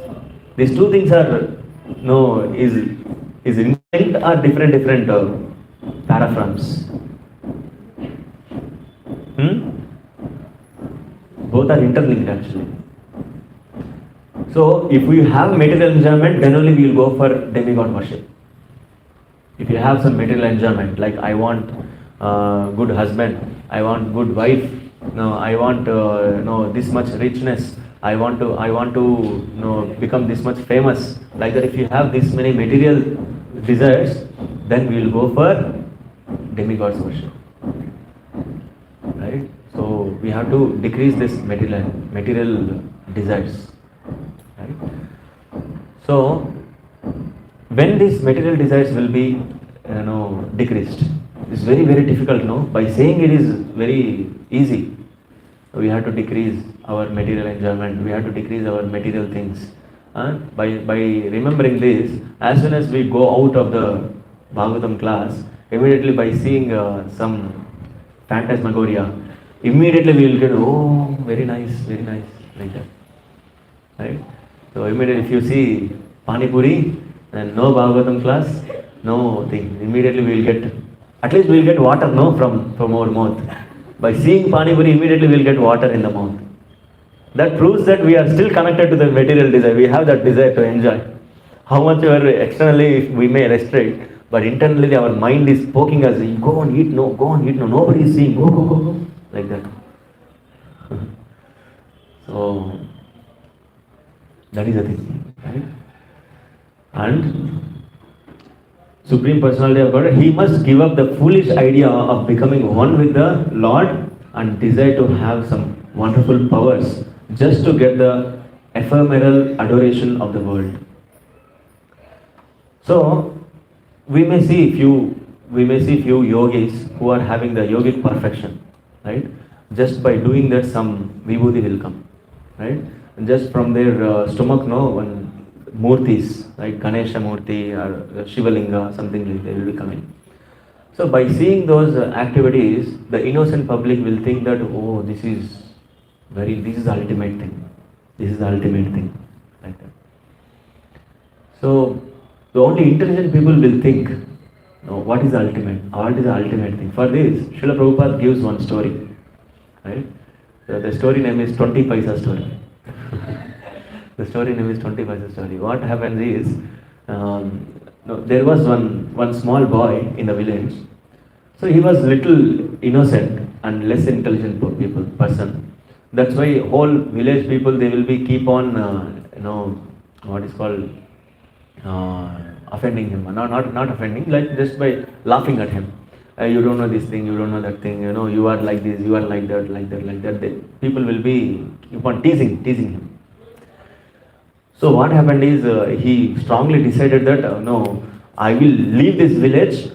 These two things are is instinct or different paraphrase. Both are interlinked actually. So if we have material enjoyment, then only we will go for demigod worship. If you have some material enjoyment, like I want good husband, I want good wife, I want this much richness, I want to become this much famous. Like that, if you have this many material desires, then we will go for demigods worship. Right? So we have to decrease this material desires. Right? So when these material desires will be decreased, it's very, very difficult. By saying it is very easy. We have to decrease our material enjoyment, we have to decrease our material things. By remembering this, as soon as we go out of the Bhagavatam class, immediately by seeing some phantasmagoria, immediately we will get, oh, very nice, like that. Right? So immediately if you see Pani Puri and no Bhagavatam class, no thing, immediately we will get, at least we will get water from our mouth. By seeing Pani Puri, immediately we will get water in the mouth. That proves that we are still connected to the material desire. We have that desire to enjoy. How much externally we may restrict, but internally our mind is poking us, go and eat, nobody is seeing, go, like that. So, that is the thing. Right? And Supreme Personality of God, he must give up the foolish idea of becoming one with the Lord and desire to have some wonderful powers just to get the ephemeral adoration of the world. So we may see few yogis who are having the yogic perfection, right? Just by doing that, some vibhuti will come, right? And just from their stomach, one murtis, like Ganesha Murti or Shivalinga, something like that will be coming. So by seeing those activities, the innocent public will think that, oh, this is the ultimate thing. This is the ultimate thing, like that. So the only intelligent people will think, no, what is the ultimate? What is the ultimate thing? For this, Srila Prabhupada gives one story, right? So the story name is 20 Paisa story. The story name is 20 Paisa story. What happens is, there was one small boy in the village. So he was little innocent and less intelligent person. That's why whole village people, they will be keep on what is called offending him. Not offending, like just by laughing at him. You don't know this thing, you don't know that thing, you are like this, you are like that. People will be keep on teasing him. So what happened is, he strongly decided that no, I will leave this village,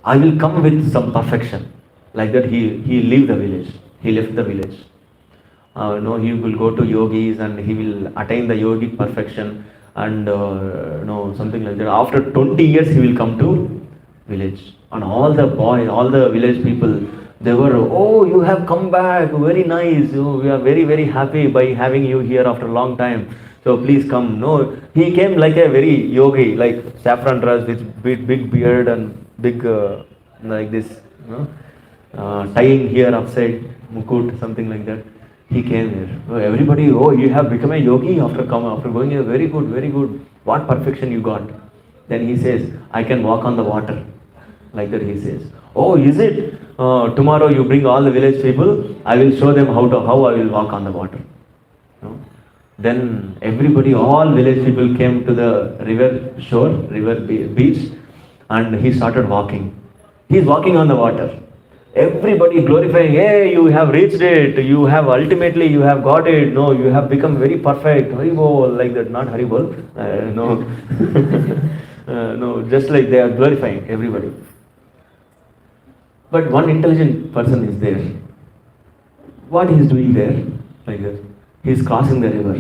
I will come with some perfection. Like that, he left the village. He will go to yogis and he will attain the yogic perfection and something like that. After 20 years, he will come to village. And all the village people, they were, oh, you have come back, very nice. We are very, very happy by having you here after a long time. So please come. No, he came like a very yogi, like saffron dress with big beard and big like this, tying here upside mukut, something like that. He came here. So everybody, oh, you have become a yogi after going here. Very good. What perfection you got? Then he says, I can walk on the water. Like that he says. Oh, is it? Tomorrow you bring all the village people. I will show them how I will walk on the water. Then everybody, all village people came to the river beach, and he started walking. He's walking on the water. Everybody glorifying, hey, you have reached it, you have got it, no, you have become very perfect, Haribol, like that, not Haribol, no, no, just like they are glorifying everybody. But one intelligent person is there. What he is doing there? Like that. He is crossing the river.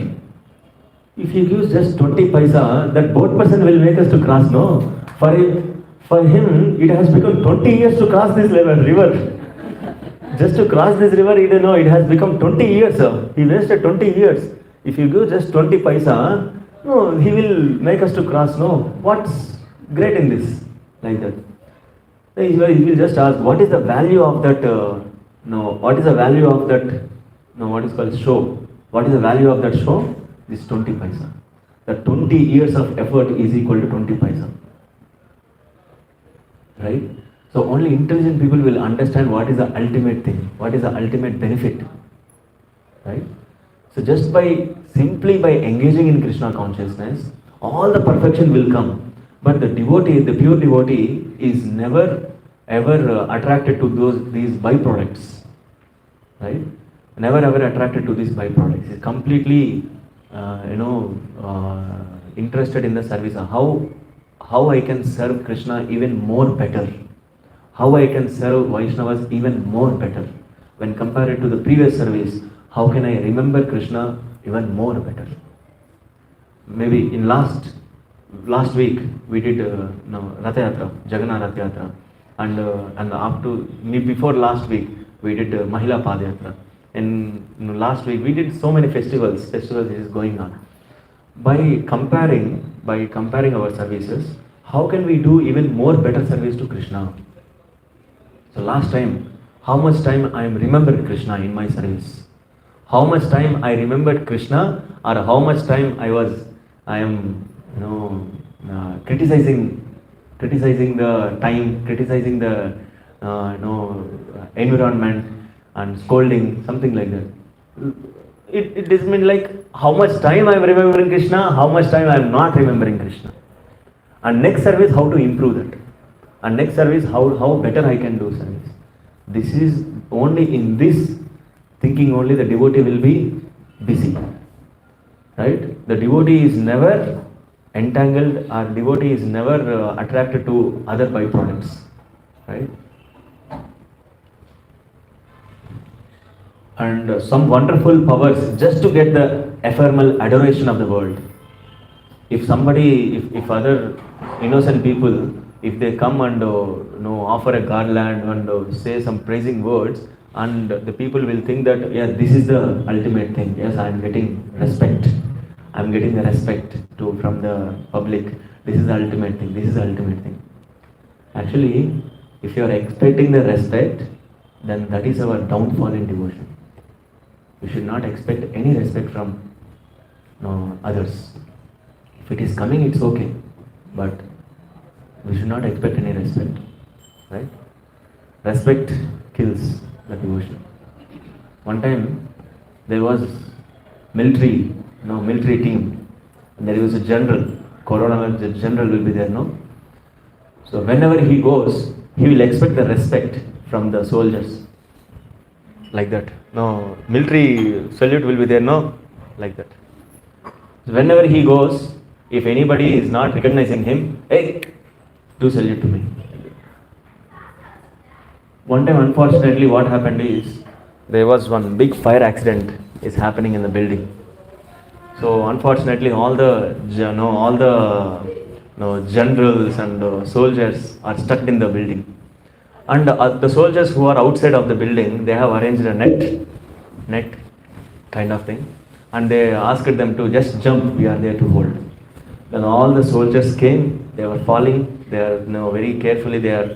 If he gives just 20 paisa, that boat person will make us to cross, no? For him, it has become 20 years to cross this river. Just to cross this river, he don't know, it has become 20 years. He wasted 20 years. If you give just 20 paisa, no, he will make us to cross, no? What's great in this? Like that. He will just ask, what is the value of that, what is the value of that, what is called show? What is the value of that show? This 20 paisa. The 20 years of effort is equal to 20 paisa. Right? So only intelligent people will understand what is the ultimate thing, what is the ultimate benefit. Right? So just simply by engaging in Krishna consciousness, all the perfection will come. But the devotee, the pure devotee, is never ever attracted to these byproducts. Right? Never ever attracted to these byproducts. He's completely interested in the service. How I can serve Krishna even more better. How I can serve Vaishnavas even more better. When compared to the previous service, how can I remember Krishna even more better? Maybe in last week we did Ratha Yatra, Jagannath Ratha Yatra, and up to before last week we did Mahila Padayatra. And last week we did so many festivals is going on. By comparing our services, how can we do even more better service to Krishna? So last time, how much time I am remembered Krishna in my service? How much time I remembered Krishna, or how much time I am criticizing the time, criticizing the environment and scolding, something like that. It doesn't mean like how much time I am remembering Krishna, how much time I am not remembering Krishna. And next service, how to improve that. And next service, how better I can do service. This is only in this thinking only the devotee will be busy. Right? The devotee is never entangled, or devotee is never attracted to other byproducts. Right? And some wonderful powers just to get the ephemeral adoration of the world. If somebody, if other innocent people, if they come and offer a garland and say some praising words, and the people will think that, yeah, this is the ultimate thing. Yes, I am getting respect. I am getting the respect from the public. This is the ultimate thing. This is the ultimate thing. Actually, if you are expecting the respect, then that is our downfall in devotion. We should not expect any respect from others. If it is coming, it's okay, but we should not expect any respect. Right? Respect kills the devotion. One time there was military team. And there was a general. Corona, the general will be there, no? So whenever he goes, he will expect the respect from the soldiers. Like that. No, military salute will be there, no? Like that. So whenever he goes, if anybody is not recognizing him, hey, do salute to me. One time, unfortunately, what happened is, there was one big fire accident is happening in the building. So unfortunately, all the generals and soldiers are stuck in the building. And the soldiers who are outside of the building, they have arranged a net kind of thing. And they asked them to just jump, we are there to hold. Then all the soldiers came, they were falling, they are very carefully they are.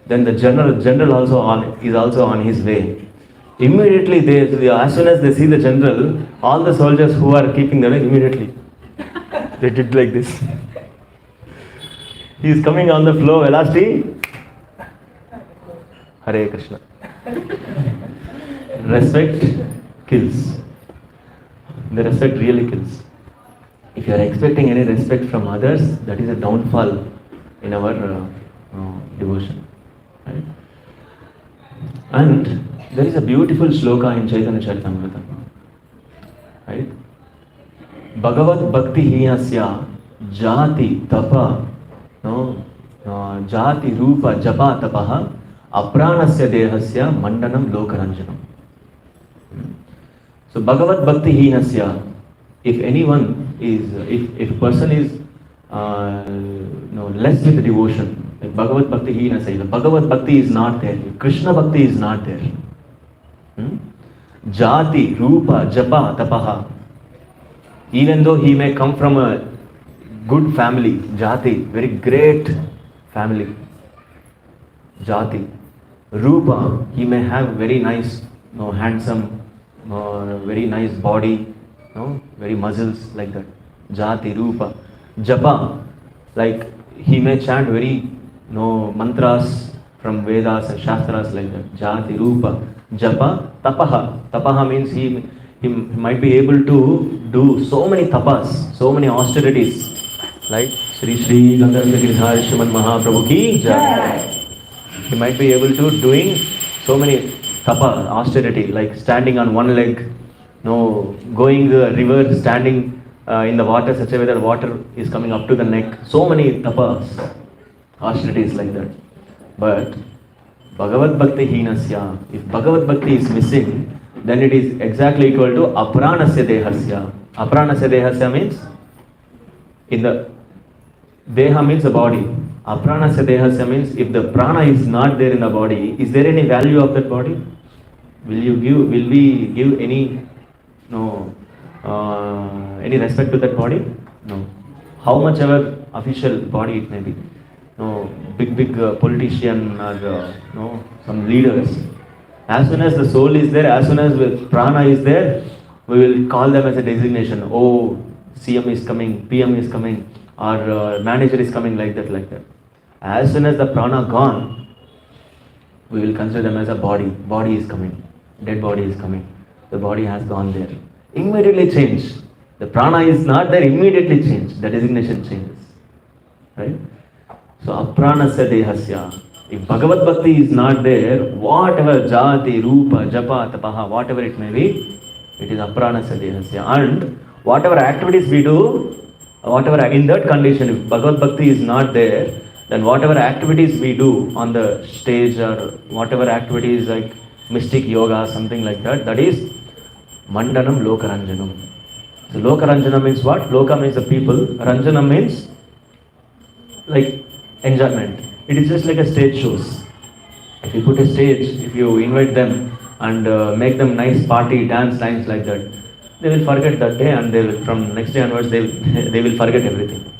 Then the general also is also on his way. Immediately, as soon as they see the general, all the soldiers who are keeping the way, immediately they did like this. He is coming on the floor, Elasti. Hare Krishna. Respect kills. The respect really kills. If you are expecting any respect from others, that is a downfall in our devotion. Right? And there is a beautiful shloka in Chaitanya Charitamrita. Right? Bhagavat bhakti hiyasya jati tapa jati rupa japa tapaha Apranasya dehasya mandanam lokaranjanam. So Bhagavad Bhakti Hinasya, if anyone is, if a person is less with devotion, like Bhagavad Bhakti Hinasya, Bhagavad Bhakti is not there, Krishna Bhakti is not there. Jati, Rupa, Japa, Tapaha. Even though he may come from a good family, Jati, very great family, Jati. Rupa, he may have very nice, handsome, very nice body, very muscles like that. Jati, Rupa. Japa, like he may chant very mantras from Vedas and Shastras like that. Jati, Rupa. Japa, Tapaha. Tapaha means he might be able to do so many tapas, so many austerities. Like Sri Sri Gandharva Giridhar Shriman Mahaprabhu ki Jai. He might be able to doing so many tapa, austerity, like standing on one leg, going the river, standing in the water such a way that water is coming up to the neck. So many tapas, austerities like that. But Bhagavad Bhakti Hinasya, if Bhagavad Bhakti is missing, then it is exactly equal to Apranasya Dehasya. Apranasya Dehasya means in the Deha means the body. Apranasya Dehasya means if the prana is not there in the body, is there any value of that body? Will we give any any respect to that body? No. How much ever official body it may be. No, big politician or some leaders. As soon as the soul is there, as soon as the prana is there, we will call them as a designation. Oh, CM is coming, PM is coming, or manager is coming, like that. As soon as the prana gone, we will consider them as a body. Body is coming, dead body is coming. The body has gone there. Immediately change. The prana is not there, immediately change. The designation changes. Right? So apranasya dehasya. If Bhagavad Bhakti is not there, whatever jati, rupa, japa, tapaha, whatever it may be, it is apranasya dehasya. And whatever activities we do, whatever in that condition, if Bhagavad Bhakti is not there, then whatever activities we do on the stage or whatever activities like mystic yoga, something like that, that is mandanam lokaranjanam. So lokaranjanam means what? Loka means the people, ranjanam means like enjoyment. It is just like a stage shows. If you put a stage, if you invite them and make them nice party, dance lines like that, they will forget that day, and they will, from next day onwards they will forget everything.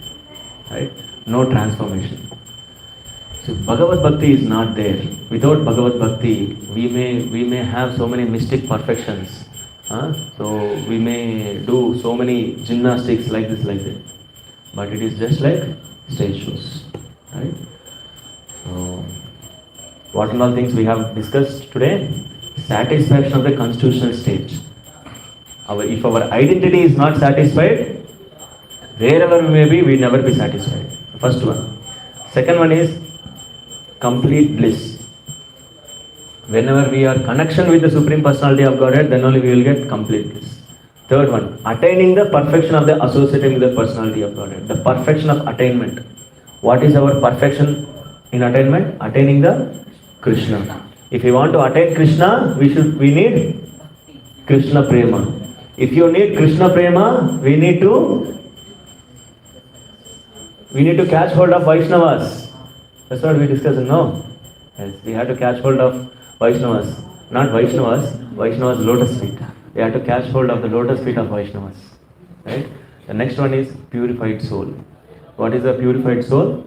Right? No transformation. So Bhagavad Bhakti is not there. Without Bhagavad Bhakti, we may have so many mystic perfections. So we may do so many gymnastics like this, like that. But it is just like stage shows. Right? So what all things we have discussed today? Satisfaction of the constitutional state. If our identity is not satisfied, wherever we may be, we never be satisfied. First one. Second one is complete bliss. Whenever we are connection with the Supreme Personality of Godhead, then only we will get complete bliss. Third one, attaining the perfection of the associating with the Personality of Godhead. The perfection of attainment. What is our perfection in attainment? Attaining the Krishna. If we want to attain Krishna, we need Krishna Prema. If you need Krishna Prema, we need to catch hold of Vaishnavas. That's what we discussed. No. Yes, we have to catch hold of Vaishnavas. Not Vaishnavas lotus feet. We have to catch hold of the lotus feet of Vaishnavas. Right? The next one is purified soul. What is the purified soul?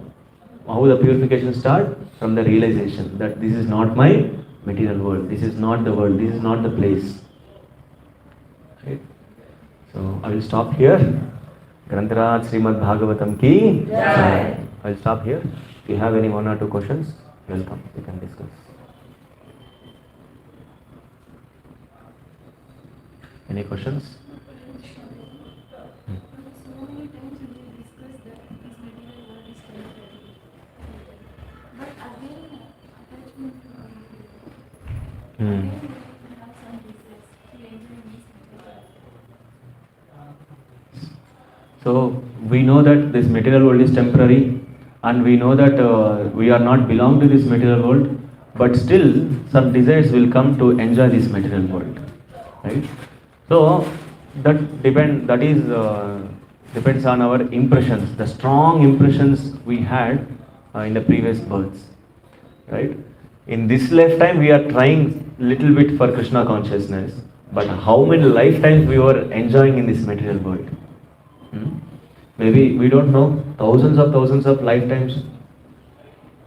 How the purification start? From the realization that this is not my material world. This is not the world. This is not the place. Right? So I will stop here. Grantaraj Srimad Bhagavatam ki Jai. I will stop here. If you have any one or two questions, welcome. We can discuss. Any questions? So we know that this material world is temporary, and we know that we are not belong to this material world, but still some desires will come to enjoy this material world, right? So depends on our impressions, the strong impressions we had in the previous births, right? In this lifetime we are trying little bit for Krishna consciousness, but how many lifetimes we were enjoying in this material world? Hmm? Maybe we don't know, thousands of lifetimes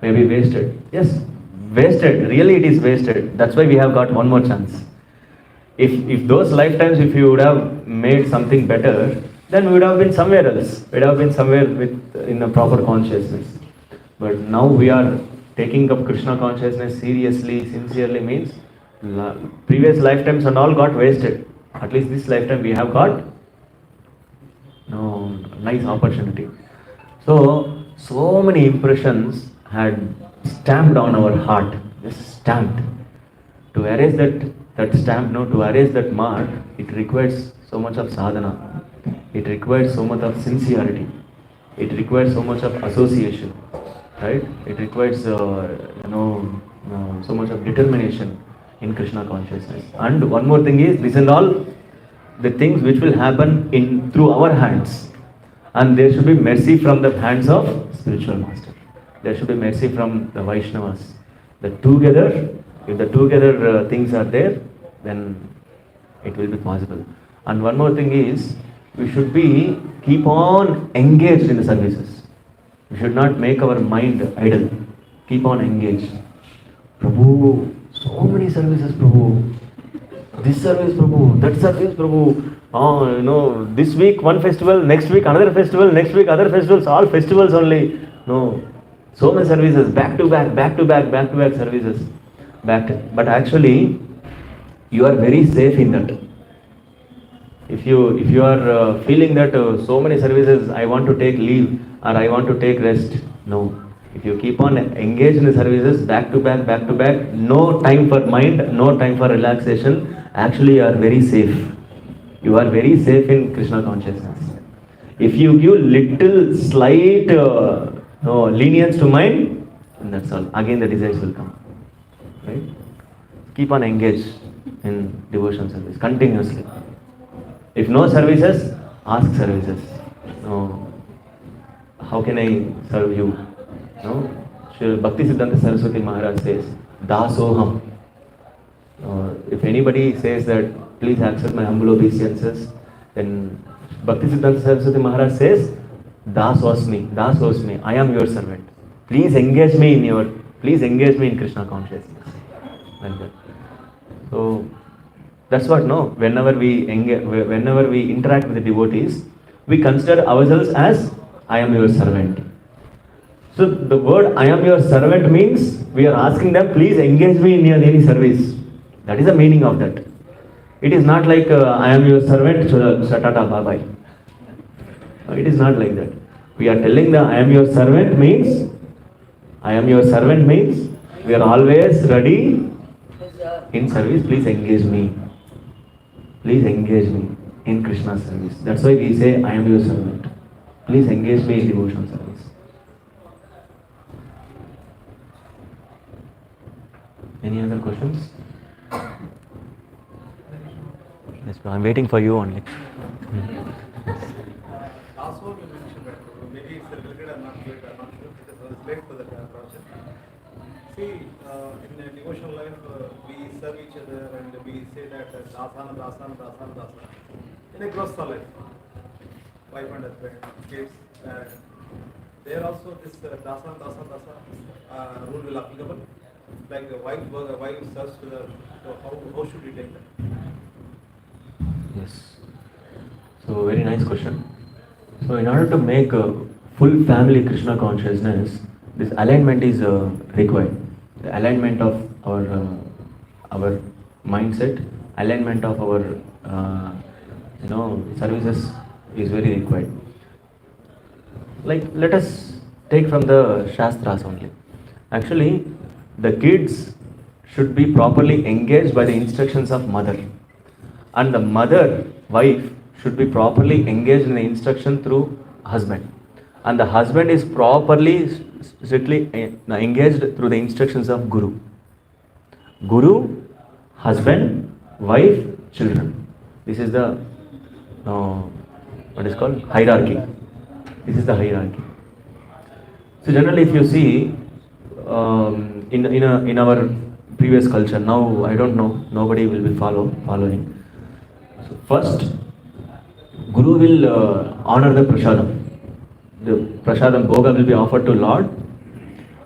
maybe wasted. Yes, wasted. Really, it is wasted. That's why we have got one more chance. If those lifetimes, if you would have made something better, then we would have been somewhere else. We'd have been somewhere with in a proper consciousness. But now we are taking up Krishna consciousness seriously, sincerely means previous lifetimes and all got wasted. At least this lifetime we have got no nice opportunity. So many impressions had stamped on our heart, just stamped. To erase that stamp, no, to erase that mark, it requires so much of sadhana. It requires so much of sincerity. It requires so much of association, right? It requires so much of determination in Krishna consciousness. And one more thing is, these and all the things which will happen in through our hands, and there should be mercy from the hands of spiritual master. There should be mercy from the Vaishnavas. If the together things are there, then it will be possible. And one more thing is, we should be keep on engaged in the services. We should not make our mind idle. Keep on engaged. Prabhu, so many services, Prabhu. This service, Prabhu. That service, Prabhu. Oh, this week one festival, next week another festival, next week other festivals, all festivals only. No, so many services, back to back services. But actually, you are very safe in that. If you are feeling that so many services, I want to take leave or I want to take rest, no. If you keep on engaged in the services, back to back, no time for mind, no time for relaxation, actually you are very safe. You are very safe in Krishna consciousness. If you give little slight lenience to mind, that's all. Again the desires will come. Right? Keep on engaged in devotion service continuously. If no services, ask services. No, how can I serve you? No, Sri Bhakti Siddhanta Saraswati Maharaj says, Dasoham. If anybody says that, please accept my humble obeisances, then Bhakti Siddhanta Saraswati Maharaj says, Dasosmi, I am your servant. Please engage me in Krishna consciousness. Like that. So that's what, no, whenever we interact with the devotees, we consider ourselves as I am your servant. So the word I am your servant means we are asking them, please engage me in your any service. That is the meaning of that. It is not like I am your servant, Satata bye bye. It is not like that. We are telling the I am your servant means we are always ready in service. Please engage me. Please engage me in Krishna's service. That's why we say I am your servant. Please engage me in devotional service. Any other questions? Yes, I'm waiting for you only. Last one you mentioned that maybe it's related or not related, I'm not sure because I was late for the project. See, in a devotional life, we serve each other and we say that dasana. In a grostha life, wife and husband, kids, there also this dasana rule will applicable. Like the wife serves to the, so how should we take that? Yes. So very nice question. So in order to make a full family Krishna consciousness, this alignment is required. The alignment of our mindset, alignment of our services is very required. Like let us take from the Shastras only. Actually, the kids should be properly engaged by the instructions of mother, and the mother, wife, should be properly engaged in the instruction through husband, and the husband is properly strictly engaged through the instructions of guru. Guru, husband, wife, children. This is the what is called hierarchy. This is the hierarchy. So generally, if you see in our previous culture, now I don't know, nobody will be following. So first, Guru will honor the prasadam. The prasadam bhoga will be offered to Lord,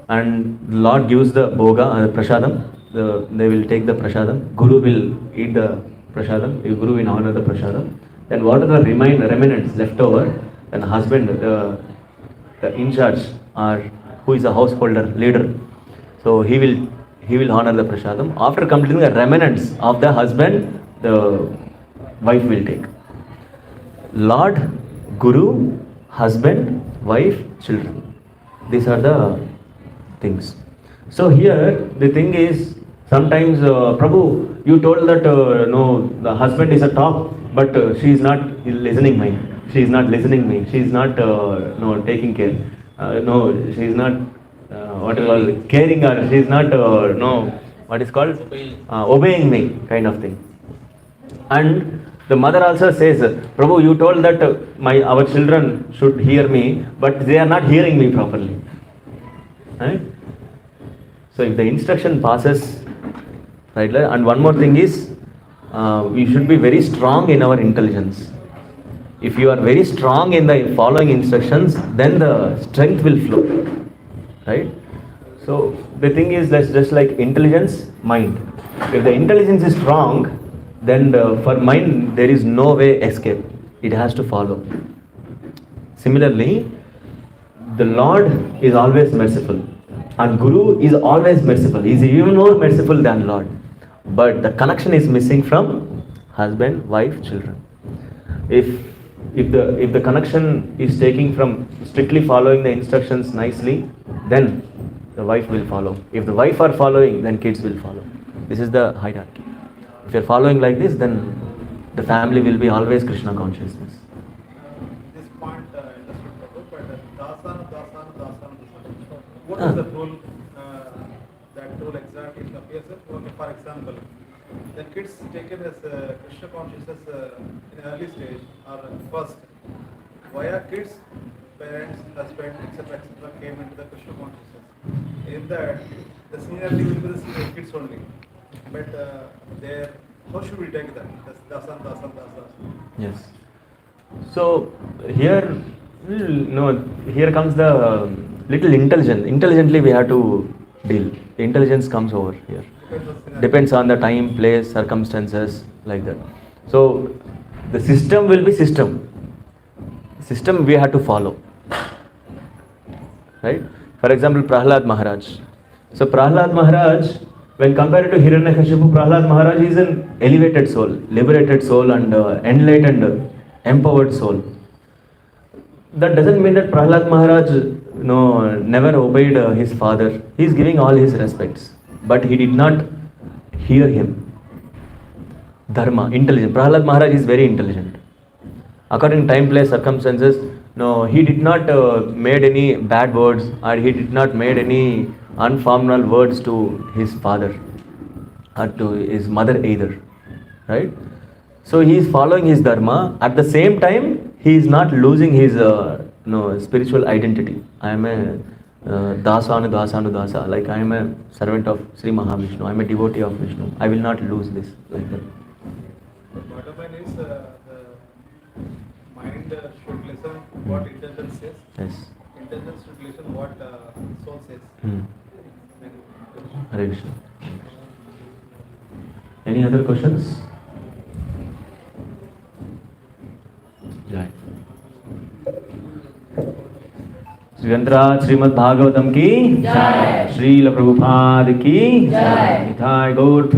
and Lord gives the bhoga, prasadam. They will take the prasadam. Guru will eat the prasadam. Guru will honor the prasadam. Then what are the remnants left over? Then husband, the in charge, or who is a householder leader, so he will honor the prasadam. After completing the remnants of the husband, the wife will take. Lord, Guru, husband, wife, children. These are the things. So here the thing is, sometimes Prabhu, you told that no, the husband is a top, but she is not listening me. She is not listening me. She is not no taking care. No, she is not what is called caring, or she is not no what is called obeying me, kind of thing. And the mother also says, Prabhu, you told that our children should hear me, but they are not hearing me properly. Right? So if the instruction passes, right? And one more thing is, we should be very strong in our intelligence. If you are very strong in the following instructions, then the strength will flow. Right? So the thing is, that's just like intelligence, mind. If the intelligence is strong, then for mind there is no way escape. It has to follow. Similarly, the Lord is always merciful, and Guru is always merciful. He is even more merciful than Lord. But the connection is missing from husband, wife, children. If the connection is taking from strictly following the instructions nicely, then the wife will follow. If the wife are following, then kids will follow. This is the hierarchy. If you are following like this, then the family will be always Krishna consciousness. This point understood, but dasana. What is the rule? That rule exactly appears. Okay, for example, the kids taken as Krishna consciousness in early stage or first. Why are kids, parents, husband, etc., came into the Krishna consciousness? In that, the seniority will be the senior kids only. But there, how should we take that? Dasan. Yes. So here, here comes the little intelligently we have to deal. The intelligence comes over here. Depends on the time, place, circumstances, like that. So the system will be system. System we have to follow. Right? For example, Prahlad Maharaj. So Prahlad Maharaj, when compared to Hiranyakashipu, Prahlad Maharaj is an elevated soul, liberated soul, and enlightened, empowered soul. That doesn't mean that Prahlad Maharaj never obeyed his father. He is giving all his respects, but he did not hear him. Dharma, intelligent. Prahlad Maharaj is very intelligent. According to time, place, circumstances, no, he did not made any bad words, or he did not made any unformal words to his father or to his mother either. Right? So he is following his dharma. At the same time, he is not losing his spiritual identity. I am a dasa. Like I am a servant of Sri Mahavishnu. I am a devotee of Vishnu. I will not lose this. Like that. Bottom line is the mind should listen what intelligence says. Yes. Intelligence should listen what soul says. Hare Krishna. Any other questions? Jai. Shrimad Bhagavatam की जय, श्रील प्रभुपाद की जय, निताय गौर